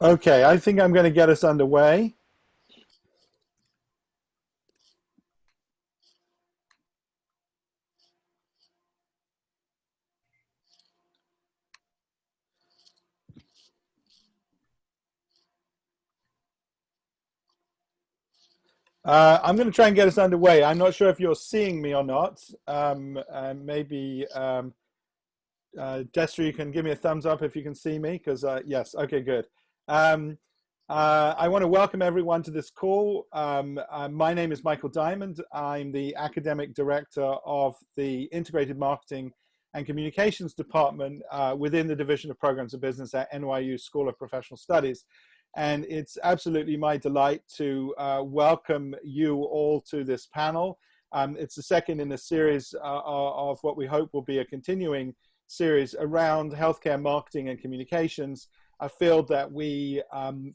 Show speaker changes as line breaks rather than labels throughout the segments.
Okay, I think I'm going to get us underway. I'm going to try and get us underway. I'm not sure if you're seeing me or not. Maybe Destry, you can give me a thumbs up if you can see me, because yes, okay, good. Um, I want to welcome everyone to this call. My name is Michael Diamond. I'm the academic director of the Integrated Marketing and Communications Department within the Division of Programs of Business at NYU School of Professional Studies. And it's absolutely my delight to welcome you all to this panel. It's the second in a series of what we hope will be a continuing series around healthcare marketing and communications, a field that we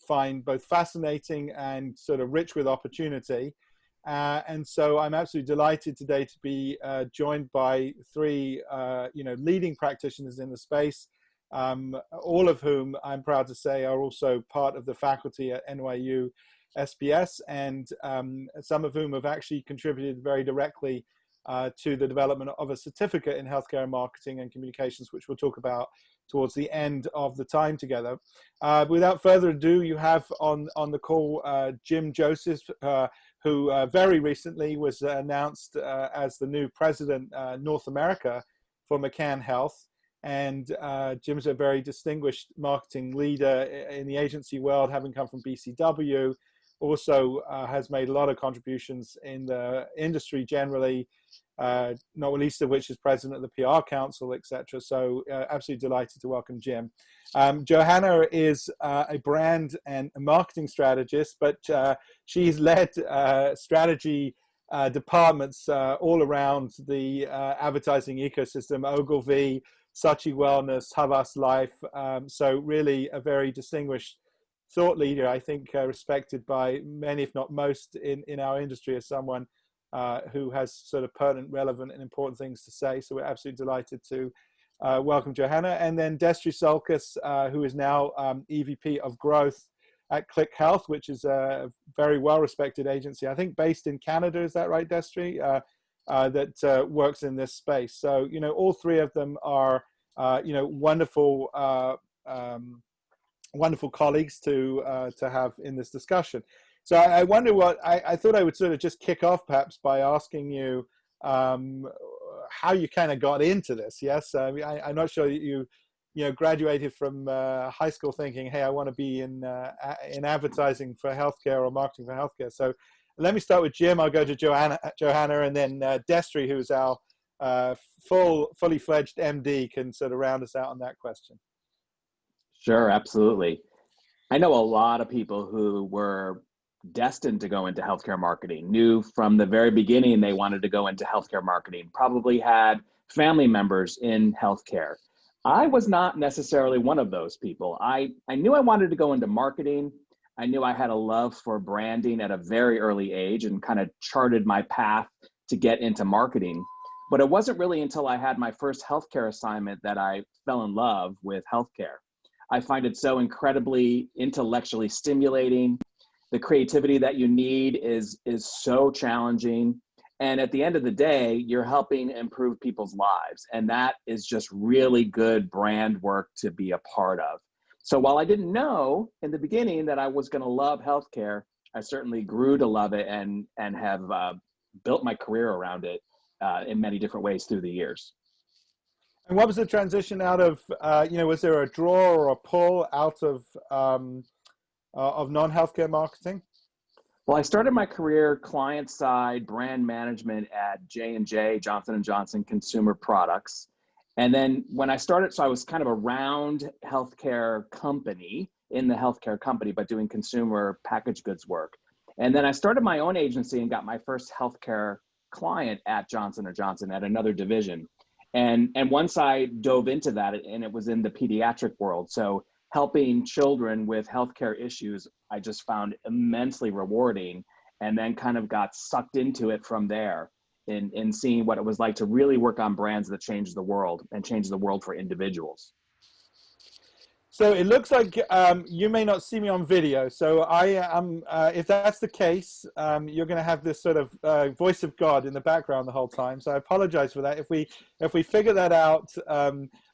find both fascinating and sort of rich with opportunity. And so I'm absolutely delighted today to be joined by three leading practitioners in the space, all of whom I'm proud to say are also part of the faculty at NYU SPS, and some of whom have actually contributed very directly to the development of a certificate in healthcare marketing and communications, which we'll talk about towards the end of the time together. Without further ado, you have on the call Jim Joseph, who very recently was announced as the new president North America for McCann Health. And Jim's a very distinguished marketing leader in the agency world, having come from BCW. Also has made a lot of contributions in the industry generally, not least of which is president of the PR Council, etc. So absolutely delighted to welcome Jim. Johanna is a brand and a marketing strategist, but she's led strategy departments all around the advertising ecosystem, Ogilvy, Saatchi Wellness, Havas Life. So really a very distinguished thought leader, I think respected by many, if not most, in our industry as someone who has sort of pertinent, relevant, and important things to say. So we're absolutely delighted to welcome Johanna. And then Destry Sulkes, who is now EVP of Growth at Klick Health, which is a very well-respected agency, I think based in Canada. Is that right, Destry? That works in this space. So, all three of them are, wonderful, wonderful colleagues to have in this discussion. So I wonder what, I thought I would sort of just kick off perhaps by asking you how you kind of got into this. Yes, I'm not sure that you graduated from high school thinking, hey, I want to be in advertising for healthcare or marketing for healthcare. So let me start with Jim. I'll go to Johanna, and then Destry, who's our fully fledged MD, can sort of round us out on that question.
Sure, absolutely. I know a lot of people who were destined to go into healthcare marketing, knew from the very beginning they wanted to go into healthcare marketing, probably had family members in healthcare. I was not necessarily one of those people. I knew I wanted to go into marketing. I knew I had a love for branding at a very early age and kind of charted my path to get into marketing. But it wasn't really until I had my first healthcare assignment that I fell in love with healthcare. I find it so incredibly intellectually stimulating. The creativity that you need is so challenging. And at the end of the day, you're helping improve people's lives. And that is just really good brand work to be a part of. So while I didn't know in the beginning that I was going to love healthcare, I certainly grew to love it and have built my career around it in many different ways through the years.
And what was the transition out of, was there a draw or a pull out of non-healthcare marketing?
Well, I started my career client-side brand management at J&J, Johnson & Johnson Consumer Products. And then when I started, so I was kind of around healthcare company, in the healthcare company, but doing consumer packaged goods work. And then I started my own agency and got my first healthcare client at Johnson & Johnson at another division. And once I dove into that, and it was in the pediatric world. So helping children with healthcare issues, I just found immensely rewarding, and then kind of got sucked into it from there in seeing what it was like to really work on brands that change the world and change the world for individuals.
So it looks like you may not see me on video. So I am, if that's the case, you're going to have this sort of voice of God in the background the whole time. So I apologize for that. If we figure that out,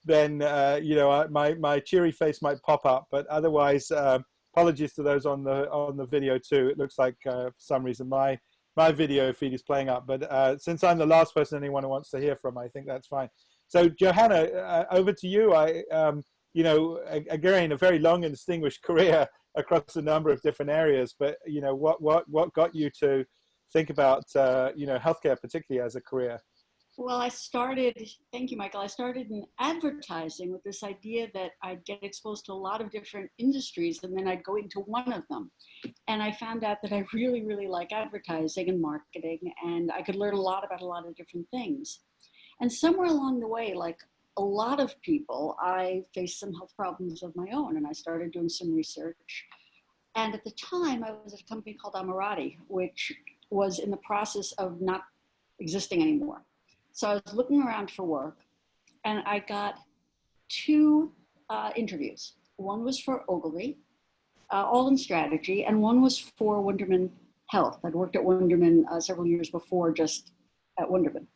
then you know, my cheery face might pop up. But otherwise, apologies to those on the video too. It looks like for some reason my video feed is playing up. But since I'm the last person anyone wants to hear from, I think that's fine. So Johanna, over to you. You know, again, a very long and distinguished career across a number of different areas. But you know, what got you to think about you know, healthcare, particularly as a career?
Well, I started, thank you, Michael. I started in advertising with this idea that I'd get exposed to a lot of different industries and then I'd go into one of them. And I found out that I really, really like advertising and marketing, and I could learn a lot about a lot of different things. And somewhere along the way, like a lot of people, I faced some health problems of my own, and I started doing some research. And at the time, I was at a company called Amirati, which was in the process of not existing anymore. So I was looking around for work, and I got two interviews. One was for Ogilvy, all in strategy, and one was for Wunderman Health. I'd worked at Wunderman several years before, just at Wunderman.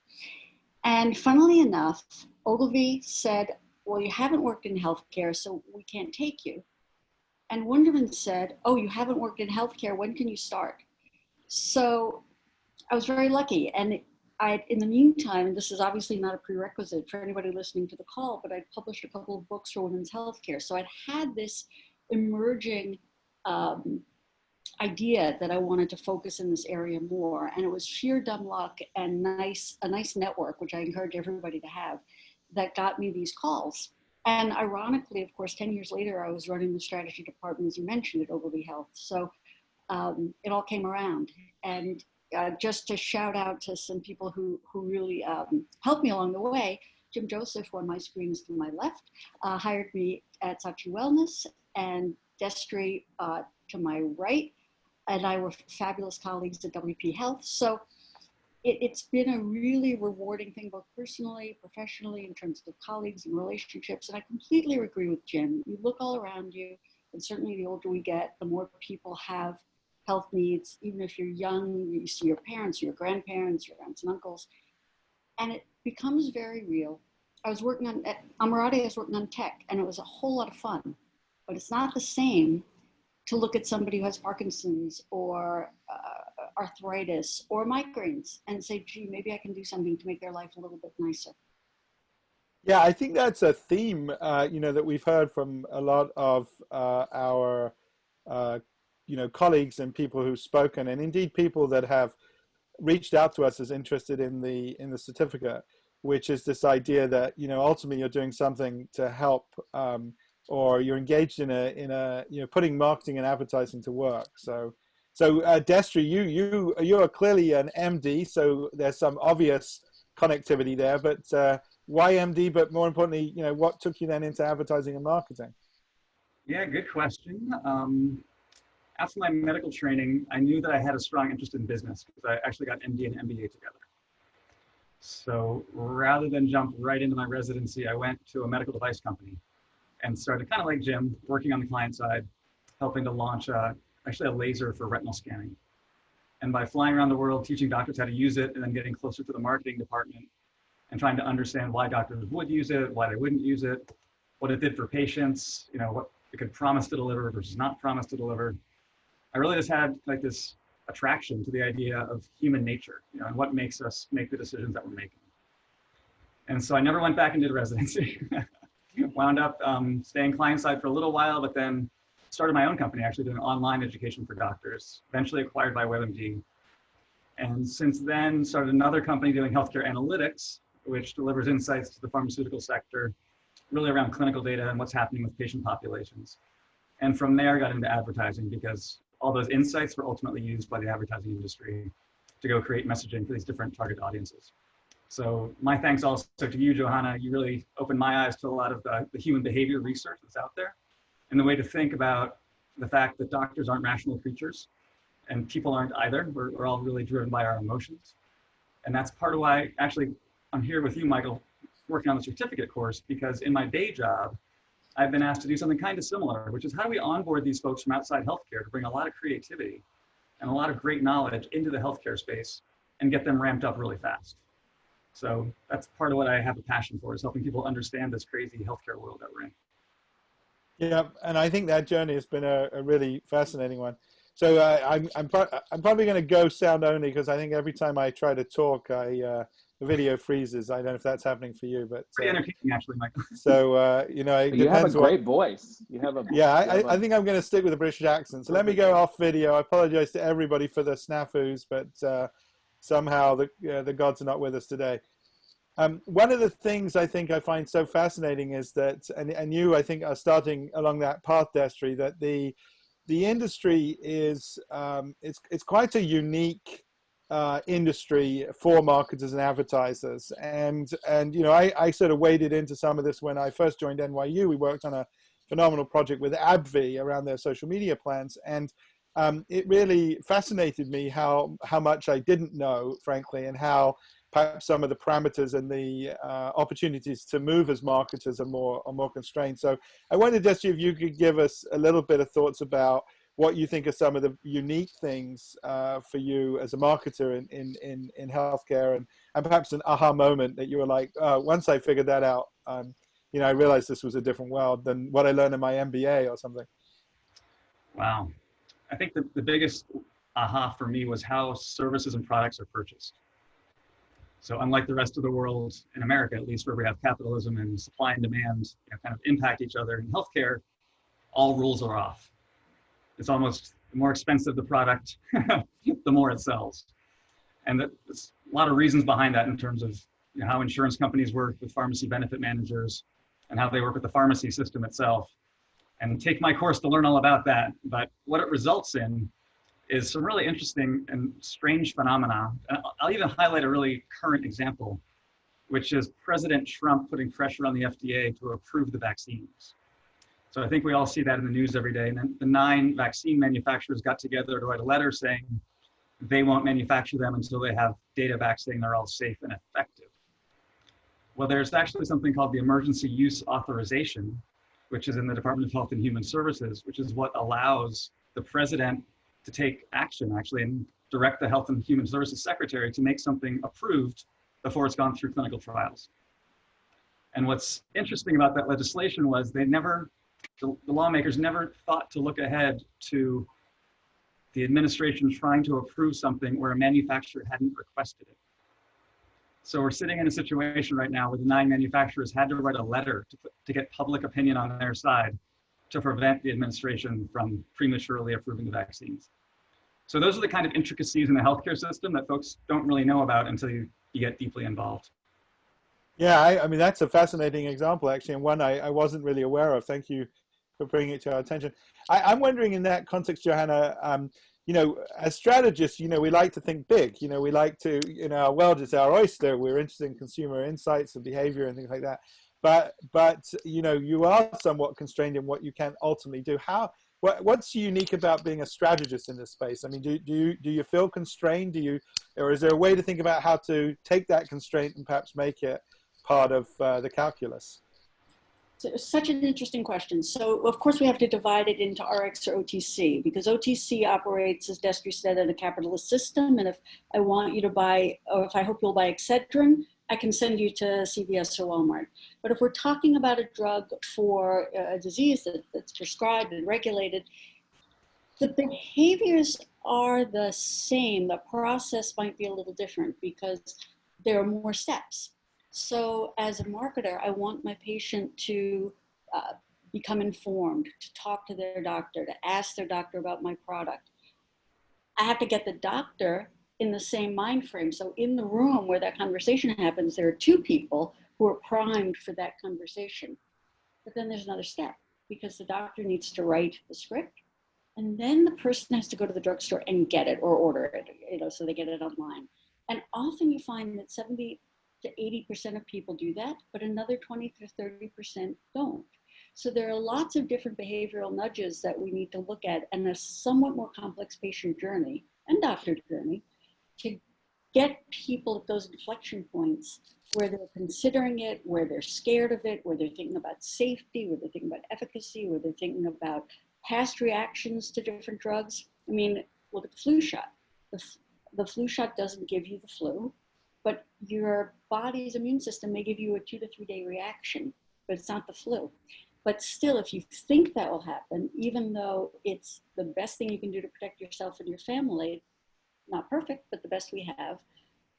And funnily enough, Ogilvy said, well, you haven't worked in healthcare, so we can't take you. And Wunderman said, oh, you haven't worked in healthcare, when can you start? So I was very lucky. And in the meantime, and this is obviously not a prerequisite for anybody listening to the call, but I'd published a couple of books for women's healthcare. So I'd had this emerging idea that I wanted to focus in this area more. And it was sheer dumb luck and a nice network, which I encourage everybody to have, that got me these calls. And ironically, of course, 10 years later, I was running the strategy department, as you mentioned, at Ogilvy Health. So it all came around. And just to shout out to some people who really helped me along the way, Jim Joseph, who on my screen is to my left, hired me at Saatchi Wellness, and Destry to my right, and I were fabulous colleagues at WP Health. So it's been a really rewarding thing, both personally, professionally, in terms of colleagues and relationships. And I completely agree with Jim. You look all around you, and certainly the older we get, the more people have health needs. Even if you're young, you see your parents, your grandparents, your aunts and uncles, and it becomes very real. I was working at Amirati, I was working on tech, and it was a whole lot of fun, but it's not the same to look at somebody who has Parkinson's or arthritis or migraines and say, gee, maybe I can do something to make their life a little bit nicer.
Yeah, I think that's a theme, you know, that we've heard from a lot of our, you know, colleagues and people who've spoken, and indeed people that have reached out to us as interested in the certificate, which is this idea that, you know, ultimately you're doing something to help, or you're engaged in a you know, putting marketing and advertising to work. So Destry, you are clearly an MD, so there's some obvious connectivity there. But why MD? But more importantly, you know, what took you then into advertising and marketing?
Yeah, good question. After my medical training, I knew that I had a strong interest in business because I actually got MD and MBA together. So rather than jump right into my residency, I went to a medical device company and started, kind of like Jim, working on the client side, helping to launch actually a laser for retinal scanning. And by flying around the world, teaching doctors how to use it, and then getting closer to the marketing department and trying to understand why doctors would use it, why they wouldn't use it, what it did for patients, you know, what it could promise to deliver versus not promise to deliver. I really just had like this attraction to the idea of human nature, you know, and what makes us make the decisions that we're making. And so I never went back and did residency. Wound up staying client side for a little while, but then started my own company, actually doing online education for doctors, eventually acquired by WebMD. And since then started another company doing healthcare analytics, which delivers insights to the pharmaceutical sector, really around clinical data and what's happening with patient populations. And from there got into advertising because all those insights were ultimately used by the advertising industry to go create messaging for these different target audiences. So my thanks also to you, Johanna. You really opened my eyes to a lot of the human behavior research that's out there and the way to think about the fact that doctors aren't rational creatures and people aren't either. We're all really driven by our emotions. And that's part of why actually I'm here with you, Michael, working on the certificate course, because in my day job, I've been asked to do something kind of similar, which is how do we onboard these folks from outside healthcare to bring a lot of creativity and a lot of great knowledge into the healthcare space and get them ramped up really fast. So that's part of what I have a passion for, is helping people understand this crazy healthcare world that we're in.
Yeah, and I think that journey has been a really fascinating one. So I'm probably going to go sound only, because I think every time I try to talk, the video freezes. I don't know if that's happening for you, but
pretty entertaining, actually, Michael.
So you know, it
you have a
depends
great voice. You have a
I think I'm going to stick with the British accent. So let me go off video. I apologize to everybody for the snafus, but somehow the gods are not with us today. One of the things I think I find so fascinating is that, and you, I think, are starting along that path, Destry, that the industry is it's quite a unique industry for marketers and advertisers, and you know, I sort of waded into some of this when I first joined NYU. We worked on a phenomenal project with AbbVie around their social media plans, and it really fascinated me how much I didn't know, frankly, and how perhaps some of the parameters and the opportunities to move as marketers are more constrained. So I wondered, Destry, if you could give us a little bit of thoughts about what you think are some of the unique things for you as a marketer in healthcare, and perhaps an aha moment that you were like, once I figured that out, you know, I realized this was a different world than what I learned in my MBA or something.
Wow. I think the biggest aha for me was how services and products are purchased. So unlike the rest of the world, in America at least, where we have capitalism and supply and demand, you know, kind of impact each other, in healthcare, all rules are off. It's almost the more expensive the product, the more it sells. And there's a lot of reasons behind that in terms of, you know, how insurance companies work with pharmacy benefit managers and how they work with the pharmacy system itself. And take my course to learn all about that. But what it results in is some really interesting and strange phenomena. I'll even highlight a really current example, which is President Trump putting pressure on the FDA to approve the vaccines. So I think we all see that in the news every day. And then the 9 vaccine manufacturers got together to write a letter saying they won't manufacture them until they have data back saying they're all safe and effective. Well, there's actually something called the Emergency Use Authorization, which is in the Department of Health and Human Services, which is what allows the president to take action, actually, and direct the Health and Human Services Secretary to make something approved before it's gone through clinical trials. And what's interesting about that legislation was the lawmakers never thought to look ahead to the administration trying to approve something where a manufacturer hadn't requested it. So we're sitting in a situation right now where the 9 manufacturers had to write a letter to get public opinion on their side to prevent the administration from prematurely approving the vaccines. So those are the kind of intricacies in the healthcare system that folks don't really know about until you get deeply involved.
Yeah, I mean, that's a fascinating example, actually, and one I wasn't really aware of. Thank you for bringing it to our attention. I'm wondering, in that context, Johanna, you know, as strategists, you know, we like to think big. You know, we like to, you know, our world is our oyster. We're interested in consumer insights and behavior and things like that. But you know, you are somewhat constrained in what you can ultimately do. What's unique about being a strategist in this space? I mean, do you feel constrained? Or is there a way to think about how to take that constraint and perhaps make it part of the calculus?
So such an interesting question. So of course we have to divide it into RX or OTC, because OTC operates, as Destry said, in a capitalist system. And if I want you to buy, or if I hope you'll buy Excedrin, I can send you to CVS or Walmart. But if we're talking about a drug for a disease that's prescribed and regulated, the behaviors are the same. The process might be a little different because there are more steps. So as a marketer, I want my patient to become informed, to talk to their doctor, to ask their doctor about my product. I have to get the doctor in the same mind frame. So in the room where that conversation happens, there are 2 people who are primed for that conversation. But then there's another step, because the doctor needs to write the script, and then the person has to go to the drugstore and get it or order it, you know, so they get it online. And often you find that 70 to 80% of people do that, but another 20 to 30% don't. So there are lots of different behavioral nudges that we need to look at, and a somewhat more complex patient journey and doctor journey to get people at those inflection points where they're considering it, where they're scared of it, where they're thinking about safety, where they're thinking about efficacy, where they're thinking about past reactions to different drugs. I mean, look at the flu shot. The flu shot doesn't give you the flu, but your body's immune system may give you a 2 to 3 day reaction, but it's not the flu. But still, if you think that will happen, even though it's the best thing you can do to protect yourself and your family, not perfect, but the best we have,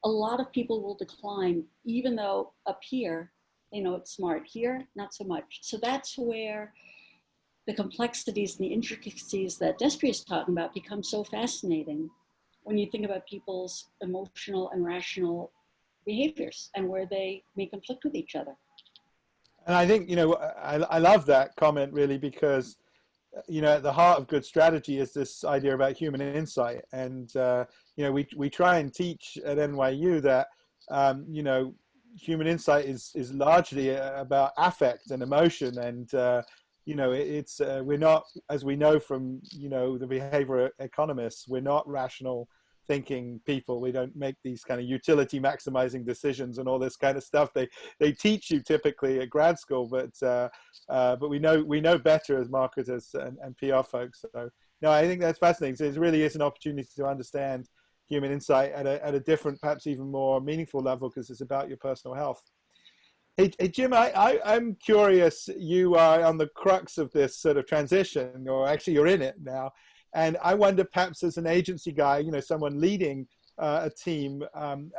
a lot of people will decline, even though up here, they know it's smart. Here, not so much. So that's where the complexities and the intricacies that Destry is talking about become so fascinating when you think about people's emotional and rational behaviors and where they may conflict with each other.
And I think, I love that comment really, because, at the heart of good strategy is this idea about human insight. And, we try and teach at NYU that, human insight is largely about affect and emotion. And, we're not, as we know from, the behavioral economists, we're not rational thinking people. We don't make these kind of utility maximizing decisions and all this kind of stuff they teach you typically at grad school, but we know better as marketers and PR folks. So no, I think that's fascinating. So it really is an opportunity to understand human insight at a different, perhaps even more meaningful level, because it's about your personal health. Hey Jim, I'm curious, you are on the crux of this sort of transition, or actually you're in it now. And I wonder, perhaps as an agency guy, someone leading a team,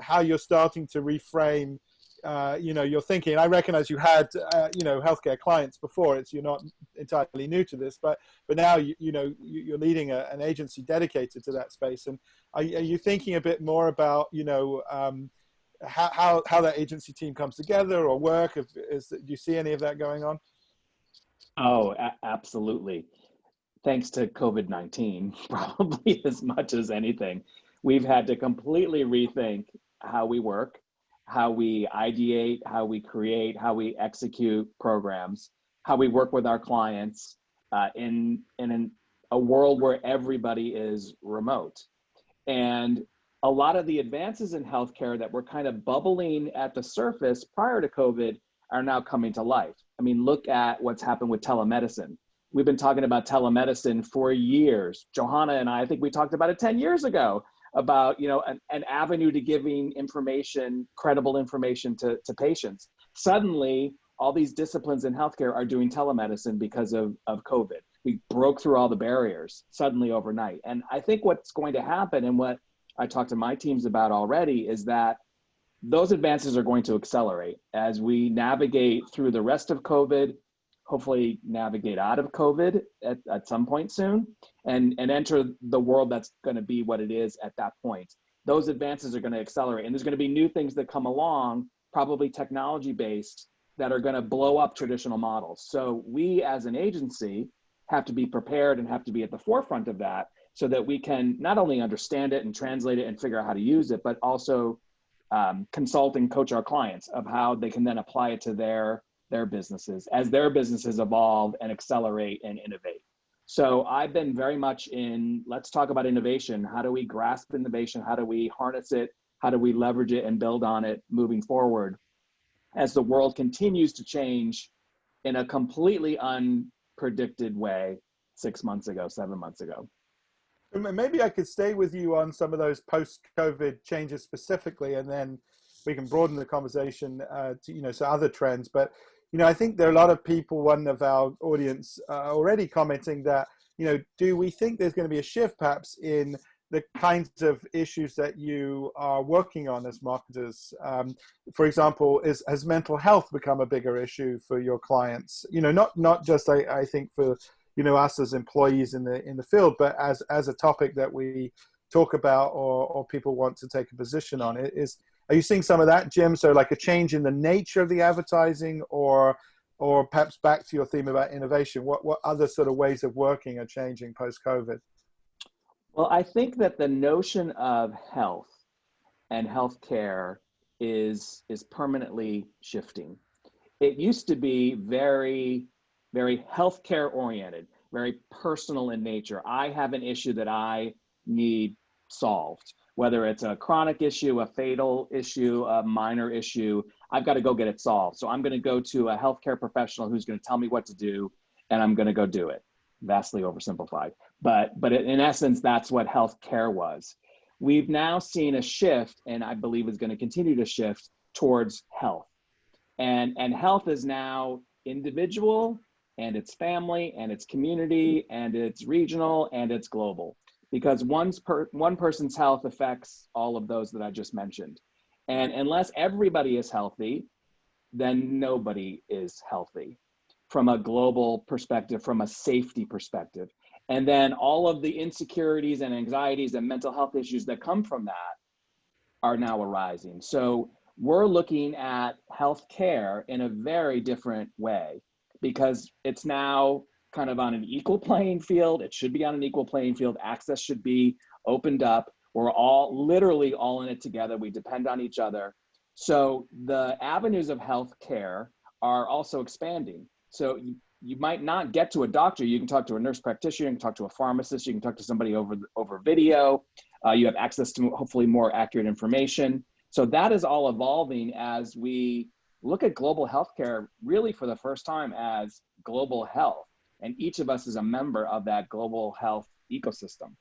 how you're starting to reframe, your thinking. I recognize you had, healthcare clients before. You're not entirely new to this, but now you're leading an agency dedicated to that space. And are you thinking a bit more about, how that agency team comes together or work? Do you see any of that going on?
Oh, absolutely. Thanks to COVID-19, probably as much as anything, we've had to completely rethink how we work, how we ideate, how we create, how we execute programs, how we work with our clients in a world where everybody is remote. And a lot of the advances in healthcare that were kind of bubbling at the surface prior to COVID are now coming to life. I mean, look at what's happened with telemedicine. We've been talking about telemedicine for years. Johanna and I think we talked about it 10 years ago, about an avenue to giving information, credible information to patients. Suddenly, all these disciplines in healthcare are doing telemedicine because of COVID. We broke through all the barriers suddenly overnight. And I think what's going to happen, and what I talked to my teams about already, is that those advances are going to accelerate as we navigate through the rest of COVID, hopefully navigate out of COVID at some point soon, and enter the world that's going to be what it is at that point. Those advances are going to accelerate, and there's going to be new things that come along, probably technology-based, that are going to blow up traditional models. So we as an agency have to be prepared and have to be at the forefront of that, so that we can not only understand it and translate it and figure out how to use it, but also consult and coach our clients of how they can then apply it to their businesses as their businesses evolve and accelerate and innovate. So I've been very much in, let's talk about innovation. How do we grasp innovation? How do we harness it? How do we leverage it and build on it moving forward as the world continues to change in a completely unpredicted way 6 months ago, 7 months ago?
Maybe I could stay with you on some of those post-COVID changes specifically, and then we can broaden the conversation to, so other trends. But, I think there are a lot of people, one of our audience already commenting that, do we think there's going to be a shift perhaps in the kinds of issues that you are working on as marketers? For example, has mental health become a bigger issue for your clients? Not just, I think, for us as employees in the field, but as a topic that we talk about or people want to take a position on. Are you seeing some of that, Jim? So like a change in the nature of the advertising, or perhaps back to your theme about innovation, what other sort of ways of working are changing post-COVID?
Well, I think that the notion of health and healthcare is permanently shifting. It used to be very, very healthcare oriented, very personal in nature. I have an issue that I need solved. whether it's a chronic issue, a fatal issue, a minor issue, I've got to go get it solved. So I'm going to go to a healthcare professional who's going to tell me what to do, and I'm going to go do it. Vastly oversimplified. But in essence, that's what healthcare was. We've now seen a shift, and I believe is going to continue to shift towards health. And health is now individual, and it's family, and it's community, and it's regional, and it's global. Because one person's health affects all of those that I just mentioned. And unless everybody is healthy, then nobody is healthy from a global perspective, from a safety perspective. And then all of the insecurities and anxieties and mental health issues that come from that are now arising. So we're looking at healthcare in a very different way, because it's now kind of on an equal playing field. It should be on an equal playing field. Access should be opened up. We're all literally all in it together. We depend on each other. So the avenues of healthcare are also expanding. So you might not get to a doctor. You can talk to a nurse practitioner, you can talk to a pharmacist, you can talk to somebody over video. You have access to hopefully more accurate information. So that is all evolving as we look at global healthcare really for the first time as global health. And each of us is a member of that global health ecosystem.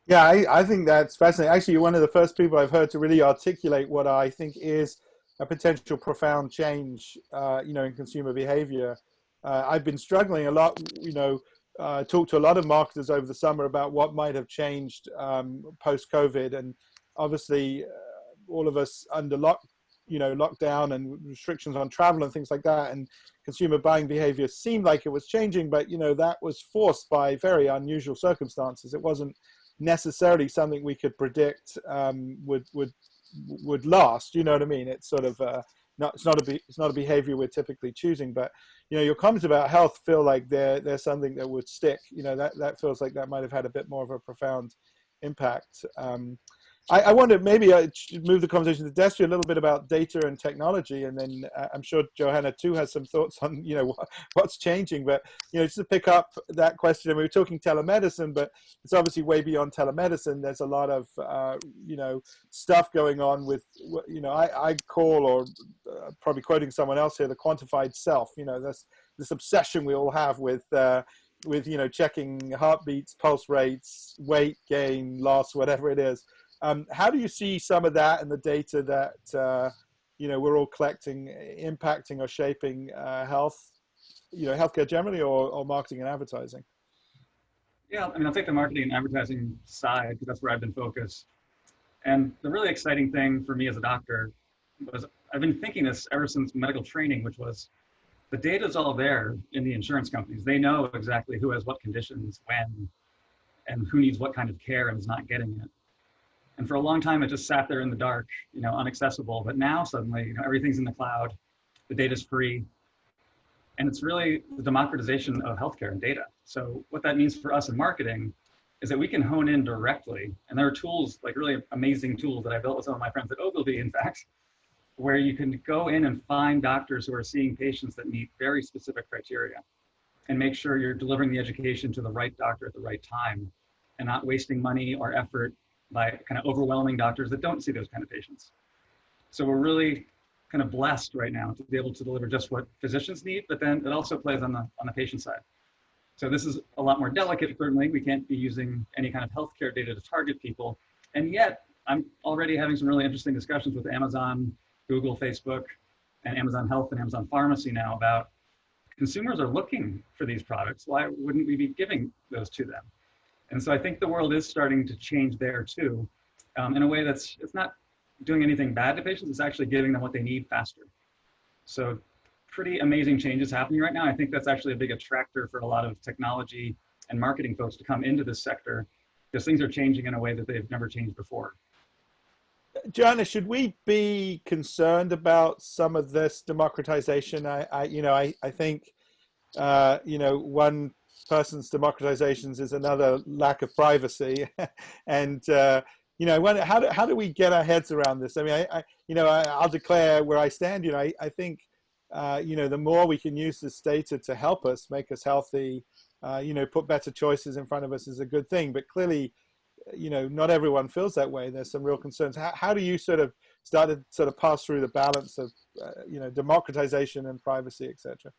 Yeah, I think that's fascinating. Actually, you're one of the first people I've heard to really articulate what I think is a potential profound change, in consumer behavior. I've been struggling a lot, talked to a lot of marketers over the summer about what might have changed post-COVID. And obviously, all of us under lockdown and restrictions on travel and things like that, and consumer buying behavior seemed like it was changing, but that was forced by very unusual circumstances. It wasn't necessarily something we could predict would last. You know what I mean? It's sort of it's not a behavior we're typically choosing. But your comments about health feel like they're something that would stick. That feels like that might have had a bit more of a profound impact. I wonder, maybe I should move the conversation to Destry a little bit about data and technology, and then I'm sure Johanna too has some thoughts on what's changing. But just to pick up that question, we were talking telemedicine, but it's obviously way beyond telemedicine. There's a lot of stuff going on with I call, or probably quoting someone else here, the quantified self. That's this obsession we all have with checking heartbeats, pulse rates, weight gain, loss, whatever it is. How do you see some of that and the data that we're all collecting impacting or shaping health, healthcare generally, or marketing and advertising?
Yeah, I'll take the marketing and advertising side because that's where I've been focused. And the really exciting thing for me as a doctor was I've been thinking this ever since medical training, which was the data is all there in the insurance companies. They know exactly who has what conditions, when, and who needs what kind of care and is not getting it. And for a long time, it just sat there in the dark, inaccessible. But now suddenly, everything's in the cloud, the data's free. And it's really the democratization of healthcare and data. So what that means for us in marketing is that we can hone in directly. And there are tools, like really amazing tools that I built with some of my friends at Ogilvy, in fact, where you can go in and find doctors who are seeing patients that meet very specific criteria and make sure you're delivering the education to the right doctor at the right time and not wasting money or effort by kind of overwhelming doctors that don't see those kind of patients. So we're really kind of blessed right now to be able to deliver just what physicians need, but then it also plays on the patient side. So this is a lot more delicate, certainly. We can't be using any kind of healthcare data to target people. And yet I'm already having some really interesting discussions with Amazon, Google, Facebook, and Amazon Health and Amazon Pharmacy now about consumers are looking for these products. Why wouldn't we be giving those to them? And so I think the world is starting to change there too, in a way it's not doing anything bad to patients, it's actually giving them what they need faster. So pretty amazing changes happening right now. I think that's actually a big attractor for a lot of technology and marketing folks to come into this sector, because things are changing in a way that they've never changed before.
Johanna, should we be concerned about some of this democratization? I think one person's democratizations is another lack of privacy, and how do we get our heads around this? I mean, I'll declare where I stand. I think the more we can use this data to help us make us healthy, put better choices in front of us is a good thing. But clearly, not everyone feels that way. There's some real concerns. How do you sort of start to sort of pass through the balance of, democratization and privacy, etc.?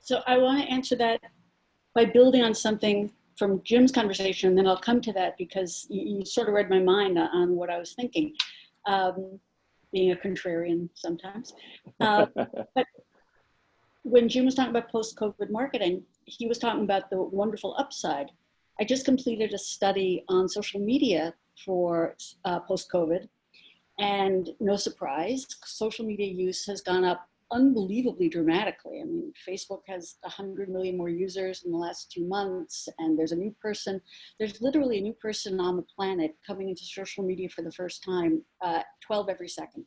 So I want to answer that by building on something from Jim's conversation, and then I'll come to that because you sort of read my mind on what I was thinking, being a contrarian sometimes. But when Jim was talking about post-COVID marketing, he was talking about the wonderful upside. I just completed a study on social media for post-COVID, and no surprise, social media use has gone up unbelievably dramatically. I mean, Facebook has 100 million more users in the last 2 months, and there's literally a new person on the planet coming into social media for the first time, 12 every second.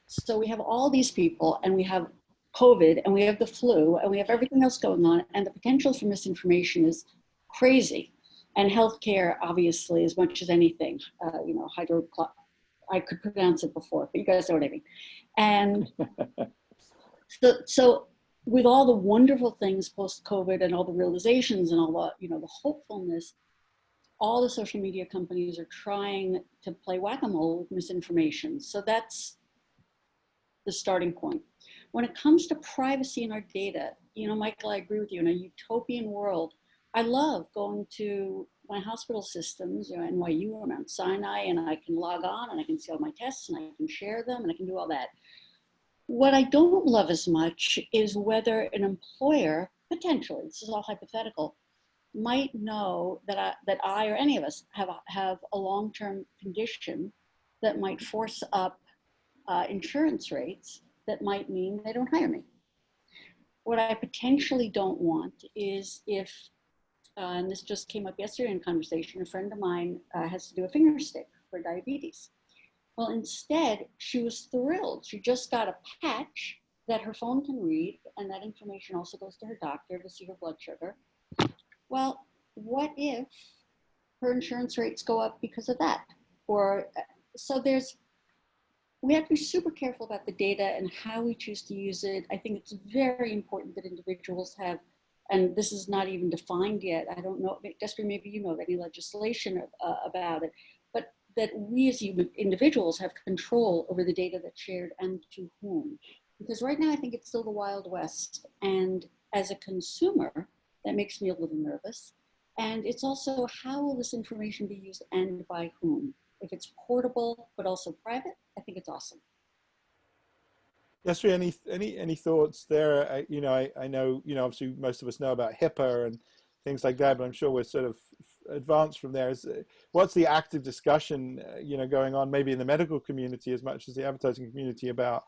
So we have all these people, and we have COVID, and we have the flu, and we have everything else going on, and the potential for misinformation is crazy. And healthcare, obviously, as much as anything, I could pronounce it before, but you guys know what I mean. And so with all the wonderful things post-COVID and all the realizations and all the, the hopefulness, all the social media companies are trying to play whack-a-mole with misinformation. So that's the starting point. When it comes to privacy in our data, Michael, I agree with you. In a utopian world, I love going to my hospital systems, NYU or Mount Sinai, and I can log on and I can see all my tests and I can share them and I can do all that. What I don't love as much is whether an employer, potentially, this is all hypothetical, might know that I or any of us have a long-term condition that might force up insurance rates that might mean they don't hire me. What I potentially don't want is if, and this just came up yesterday in conversation, a friend of mine has to do a finger stick for diabetes. Well, instead, she was thrilled. She just got a patch that her phone can read, and that information also goes to her doctor to see her blood sugar. Well, what if her insurance rates go up because of that? We have to be super careful about the data and how we choose to use it. I think it's very important that individuals have, and this is not even defined yet, I don't know, Destry, maybe you know of any legislation about it, but that we as individuals have control over the data that's shared and to whom. Because right now I think it's still the Wild West. And as a consumer, that makes me a little nervous. And it's also, how will this information be used and by whom? If it's portable, but also private, I think it's awesome.
Destry, any thoughts there? I know, obviously most of us know about HIPAA and things like that, but I'm sure we're sort of advanced from there. What's the active discussion, going on maybe in the medical community as much as the advertising community about,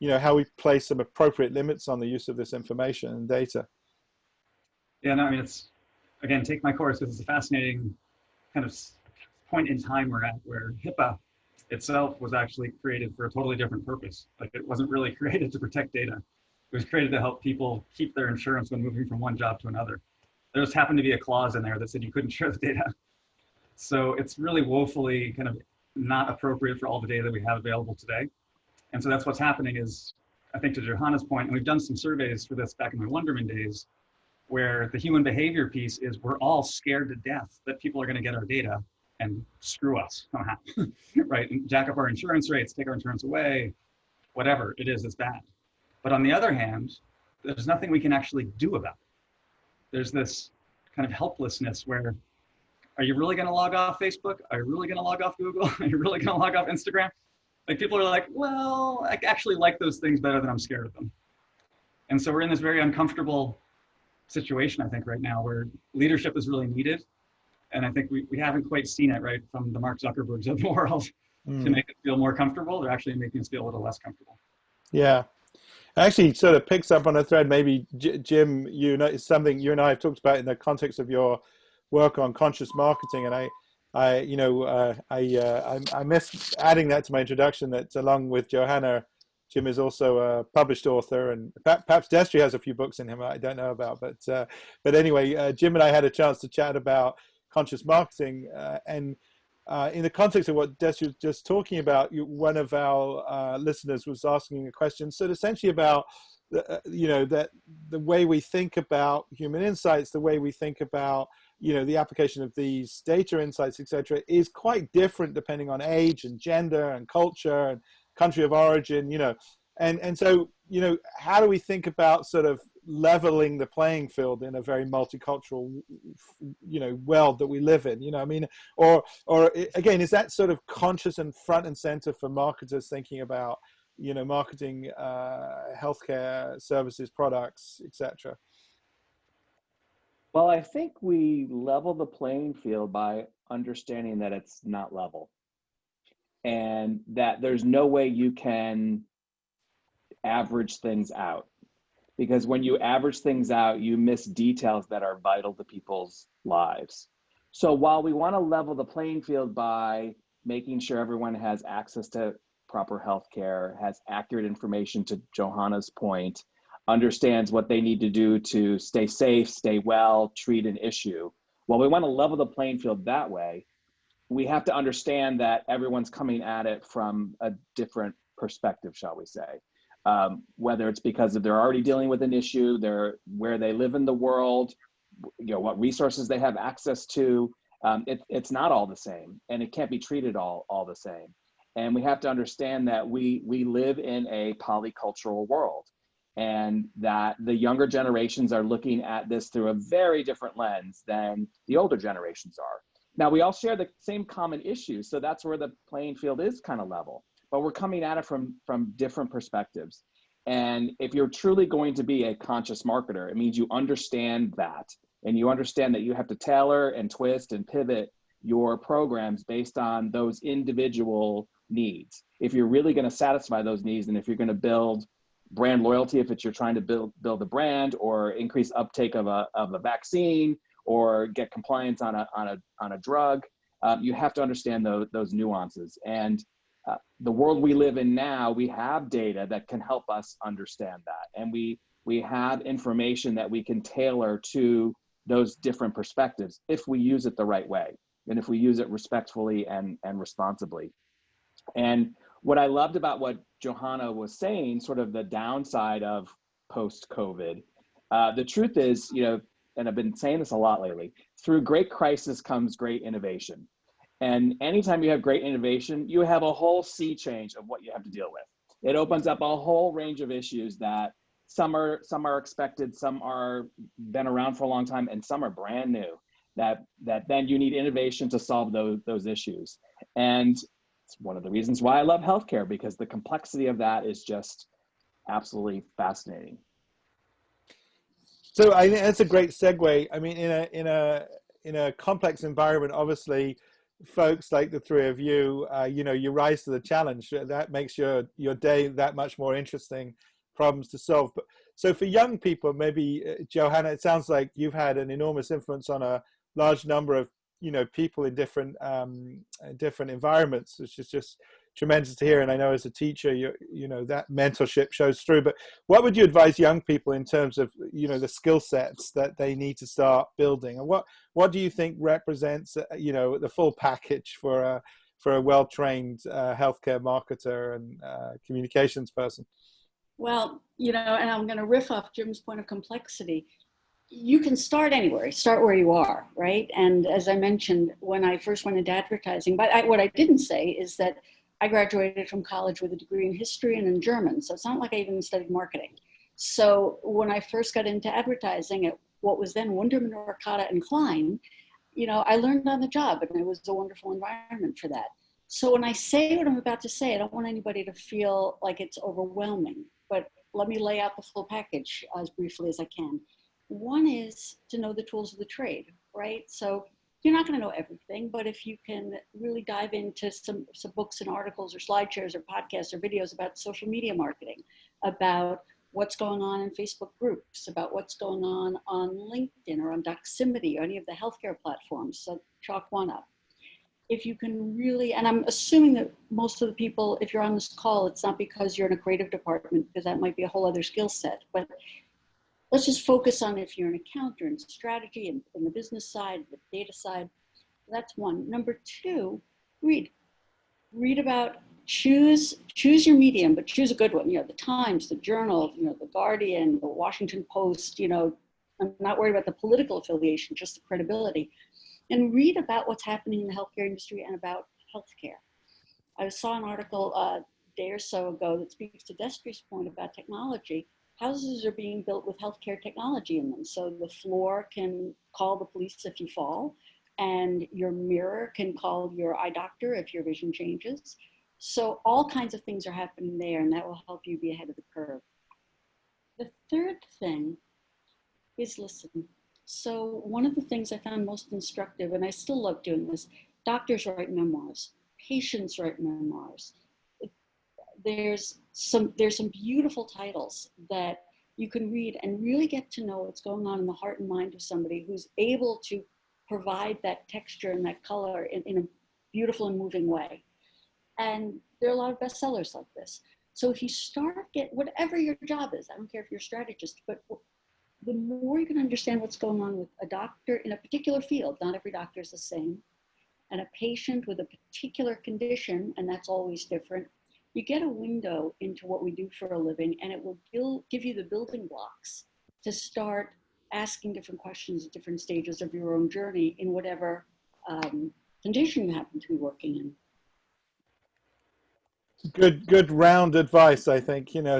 how we place some appropriate limits on the use of this information and data?
Yeah, no, I mean, again, take my course. It's a fascinating kind of point in time we're at, where HIPAA itself was actually created for a totally different purpose. Like, it wasn't really created to protect data. It was created to help people keep their insurance when moving from one job to another. There just happened to be a clause in there that said you couldn't share the data. So it's really woefully kind of not appropriate for all the data that we have available today. And so that's what's happening is, I think to Johanna's point, and we've done some surveys for this back in my Wonderman days, where the human behavior piece is we're all scared to death that people are going to get our data and screw us somehow, right? And jack up our insurance rates, take our insurance away, whatever it is, it's bad. But on the other hand, there's nothing we can actually do about it. There's this kind of helplessness where, are you really going to log off Facebook? Are you really going to log off Google? Are you really going to log off Instagram? Like, people are like, well, I actually like those things better than I'm scared of them. And so we're in this very uncomfortable situation, I think, right now, where leadership is really needed. And I think we haven't quite seen it, right, from the Mark Zuckerbergs of the world to make us feel more comfortable. They're actually making us feel a little less comfortable. Yeah.
Actually sort of picks up on a thread, maybe Jim, it's something you and I have talked about in the context of your work on conscious marketing. And I missed adding that to my introduction, that along with Johanna, Jim is also a published author, and perhaps Destry has a few books in him I don't know about. But anyway, Jim and I had a chance to chat about conscious marketing, and in the context of what Destry was just talking about, one of our listeners was asking a question, so essentially about you know, that the way we think about human insights, the way we think about, you know, the application of these data insights, etc., is quite different depending on age and gender and culture and country of origin, you know. And so, you know, how do we think about sort of leveling the playing field in a very multicultural, you know, world that we live in, you know, I mean, or again, is that sort of conscious and front and center for marketers thinking about, you know, marketing healthcare services, products, etc.?
Well, I think we level the playing field by understanding that it's not level, and that there's no way you can average things out, because when you average things out, you miss details that are vital to people's lives. So while we want to level the playing field by making sure everyone has access to proper health care, has accurate information, to Johanna's point, understands what they need to do to stay safe, stay well, treat an issue. While we want to level the playing field that way, we have to understand that everyone's coming at it from a different perspective, shall we say. Whether it's because they're already dealing with an issue, where they live in the world, you know, what resources they have access to. It's not all the same, and it can't be treated all the same. And we have to understand that we live in a polycultural world, and that the younger generations are looking at this through a very different lens than the older generations are. Now, we all share the same common issues, so that's where the playing field is kind of level, but we're coming at it from different perspectives. And if you're truly going to be a conscious marketer, it means you understand that, and you understand that you have to tailor and twist and pivot your programs based on those individual needs. If you're really going to satisfy those needs, and if you're going to build brand loyalty, if you're trying to build a brand, or increase uptake of a vaccine, or get compliance on a drug, you have to understand those nuances. And the world we live in now, we have data that can help us understand that, and we have information that we can tailor to those different perspectives if we use it the right way, and if we use it respectfully and responsibly. And what I loved about what Johanna was saying, sort of the downside of post-COVID, the truth is, you know, and I've been saying this a lot lately, through great crisis comes great innovation. And anytime you have great innovation, you have a whole sea change of what you have to deal with. It opens up a whole range of issues that some are expected, some are been around for a long time, and some are brand new, that then you need innovation to solve those issues. And it's one of the reasons why I love healthcare, because the complexity of that is just absolutely fascinating.
So I think that's a great segue. I mean, in a complex environment, obviously, folks like the three of you, you know, you rise to the challenge. That makes your day that much more interesting, problems to solve. But so for young people, maybe Johanna, it sounds like you've had an enormous influence on a large number of, you know, people in different environments, which is just tremendous to hear. And I know as a teacher, you know, that mentorship shows through. But what would you advise young people in terms of, you know, the skill sets that they need to start building? And what do you think represents, you know, the full package for a well-trained healthcare marketer and communications person?
Well, you know, and I'm going to riff off Jim's point of complexity. You can start anywhere, start where you are, right? And as I mentioned, when I first went into advertising, but what I didn't say is that I graduated from college with a degree in history and in German. So it's not like I even studied marketing. So when I first got into advertising at what was then Wunderman, Orkata, and Klein, you know, I learned on the job, and it was a wonderful environment for that. So when I say what I'm about to say, I don't want anybody to feel like it's overwhelming, but let me lay out the full package as briefly as I can. One is to know the tools of the trade, right? So you're not going to know everything, but if you can really dive into some books and articles or slideshares or podcasts or videos about social media marketing, about what's going on in Facebook groups, about what's going on LinkedIn or on Doximity or any of the healthcare platforms, so chalk one up. If you can really, and I'm assuming that most of the people, if you're on this call, it's not because you're in a creative department, because that might be a whole other skill set, but let's just focus on if you're an account or in strategy and in the business side, the data side. That's one. Number two, read about choose your medium, but choose a good one. You know, the Times, the Journal, you know, the Guardian, the Washington Post. You know, I'm not worried about the political affiliation, just the credibility, and read about what's happening in the healthcare industry and about healthcare. I saw an article a day or so ago that speaks to Destry's point about technology. Houses are being built with healthcare technology in them, so the floor can call the police if you fall, and your mirror can call your eye doctor if your vision changes. So all kinds of things are happening there, and that will help you be ahead of the curve. The third thing is listen. So one of the things I found most instructive, and I still love doing this, doctors write memoirs, patients write memoirs. There's some beautiful titles that you can read and really get to know what's going on in the heart and mind of somebody who's able to provide that texture and that color in a beautiful and moving way. And there are a lot of bestsellers like this. So if you whatever your job is, I don't care if you're a strategist, but the more you can understand what's going on with a doctor in a particular field, not every doctor is the same, and a patient with a particular condition, and that's always different, you get a window into what we do for a living, and it will give you the building blocks to start asking different questions at different stages of your own journey in whatever condition you happen to be working in.
Good round advice, I think. You know,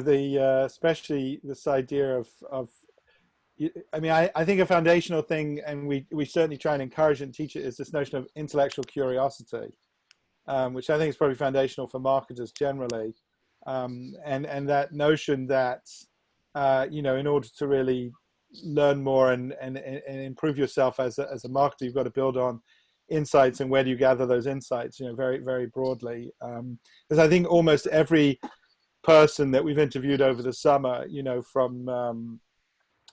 especially this idea of I mean, I think a foundational thing, and we certainly try and encourage and teach it, is this notion of intellectual curiosity, which I think is probably foundational for marketers generally, and that notion that you know, in order to really learn more and improve yourself as a marketer, you've got to build on insights. And where do you gather those insights? You know, very, very broadly, because I think almost every person that we've interviewed over the summer, you know, from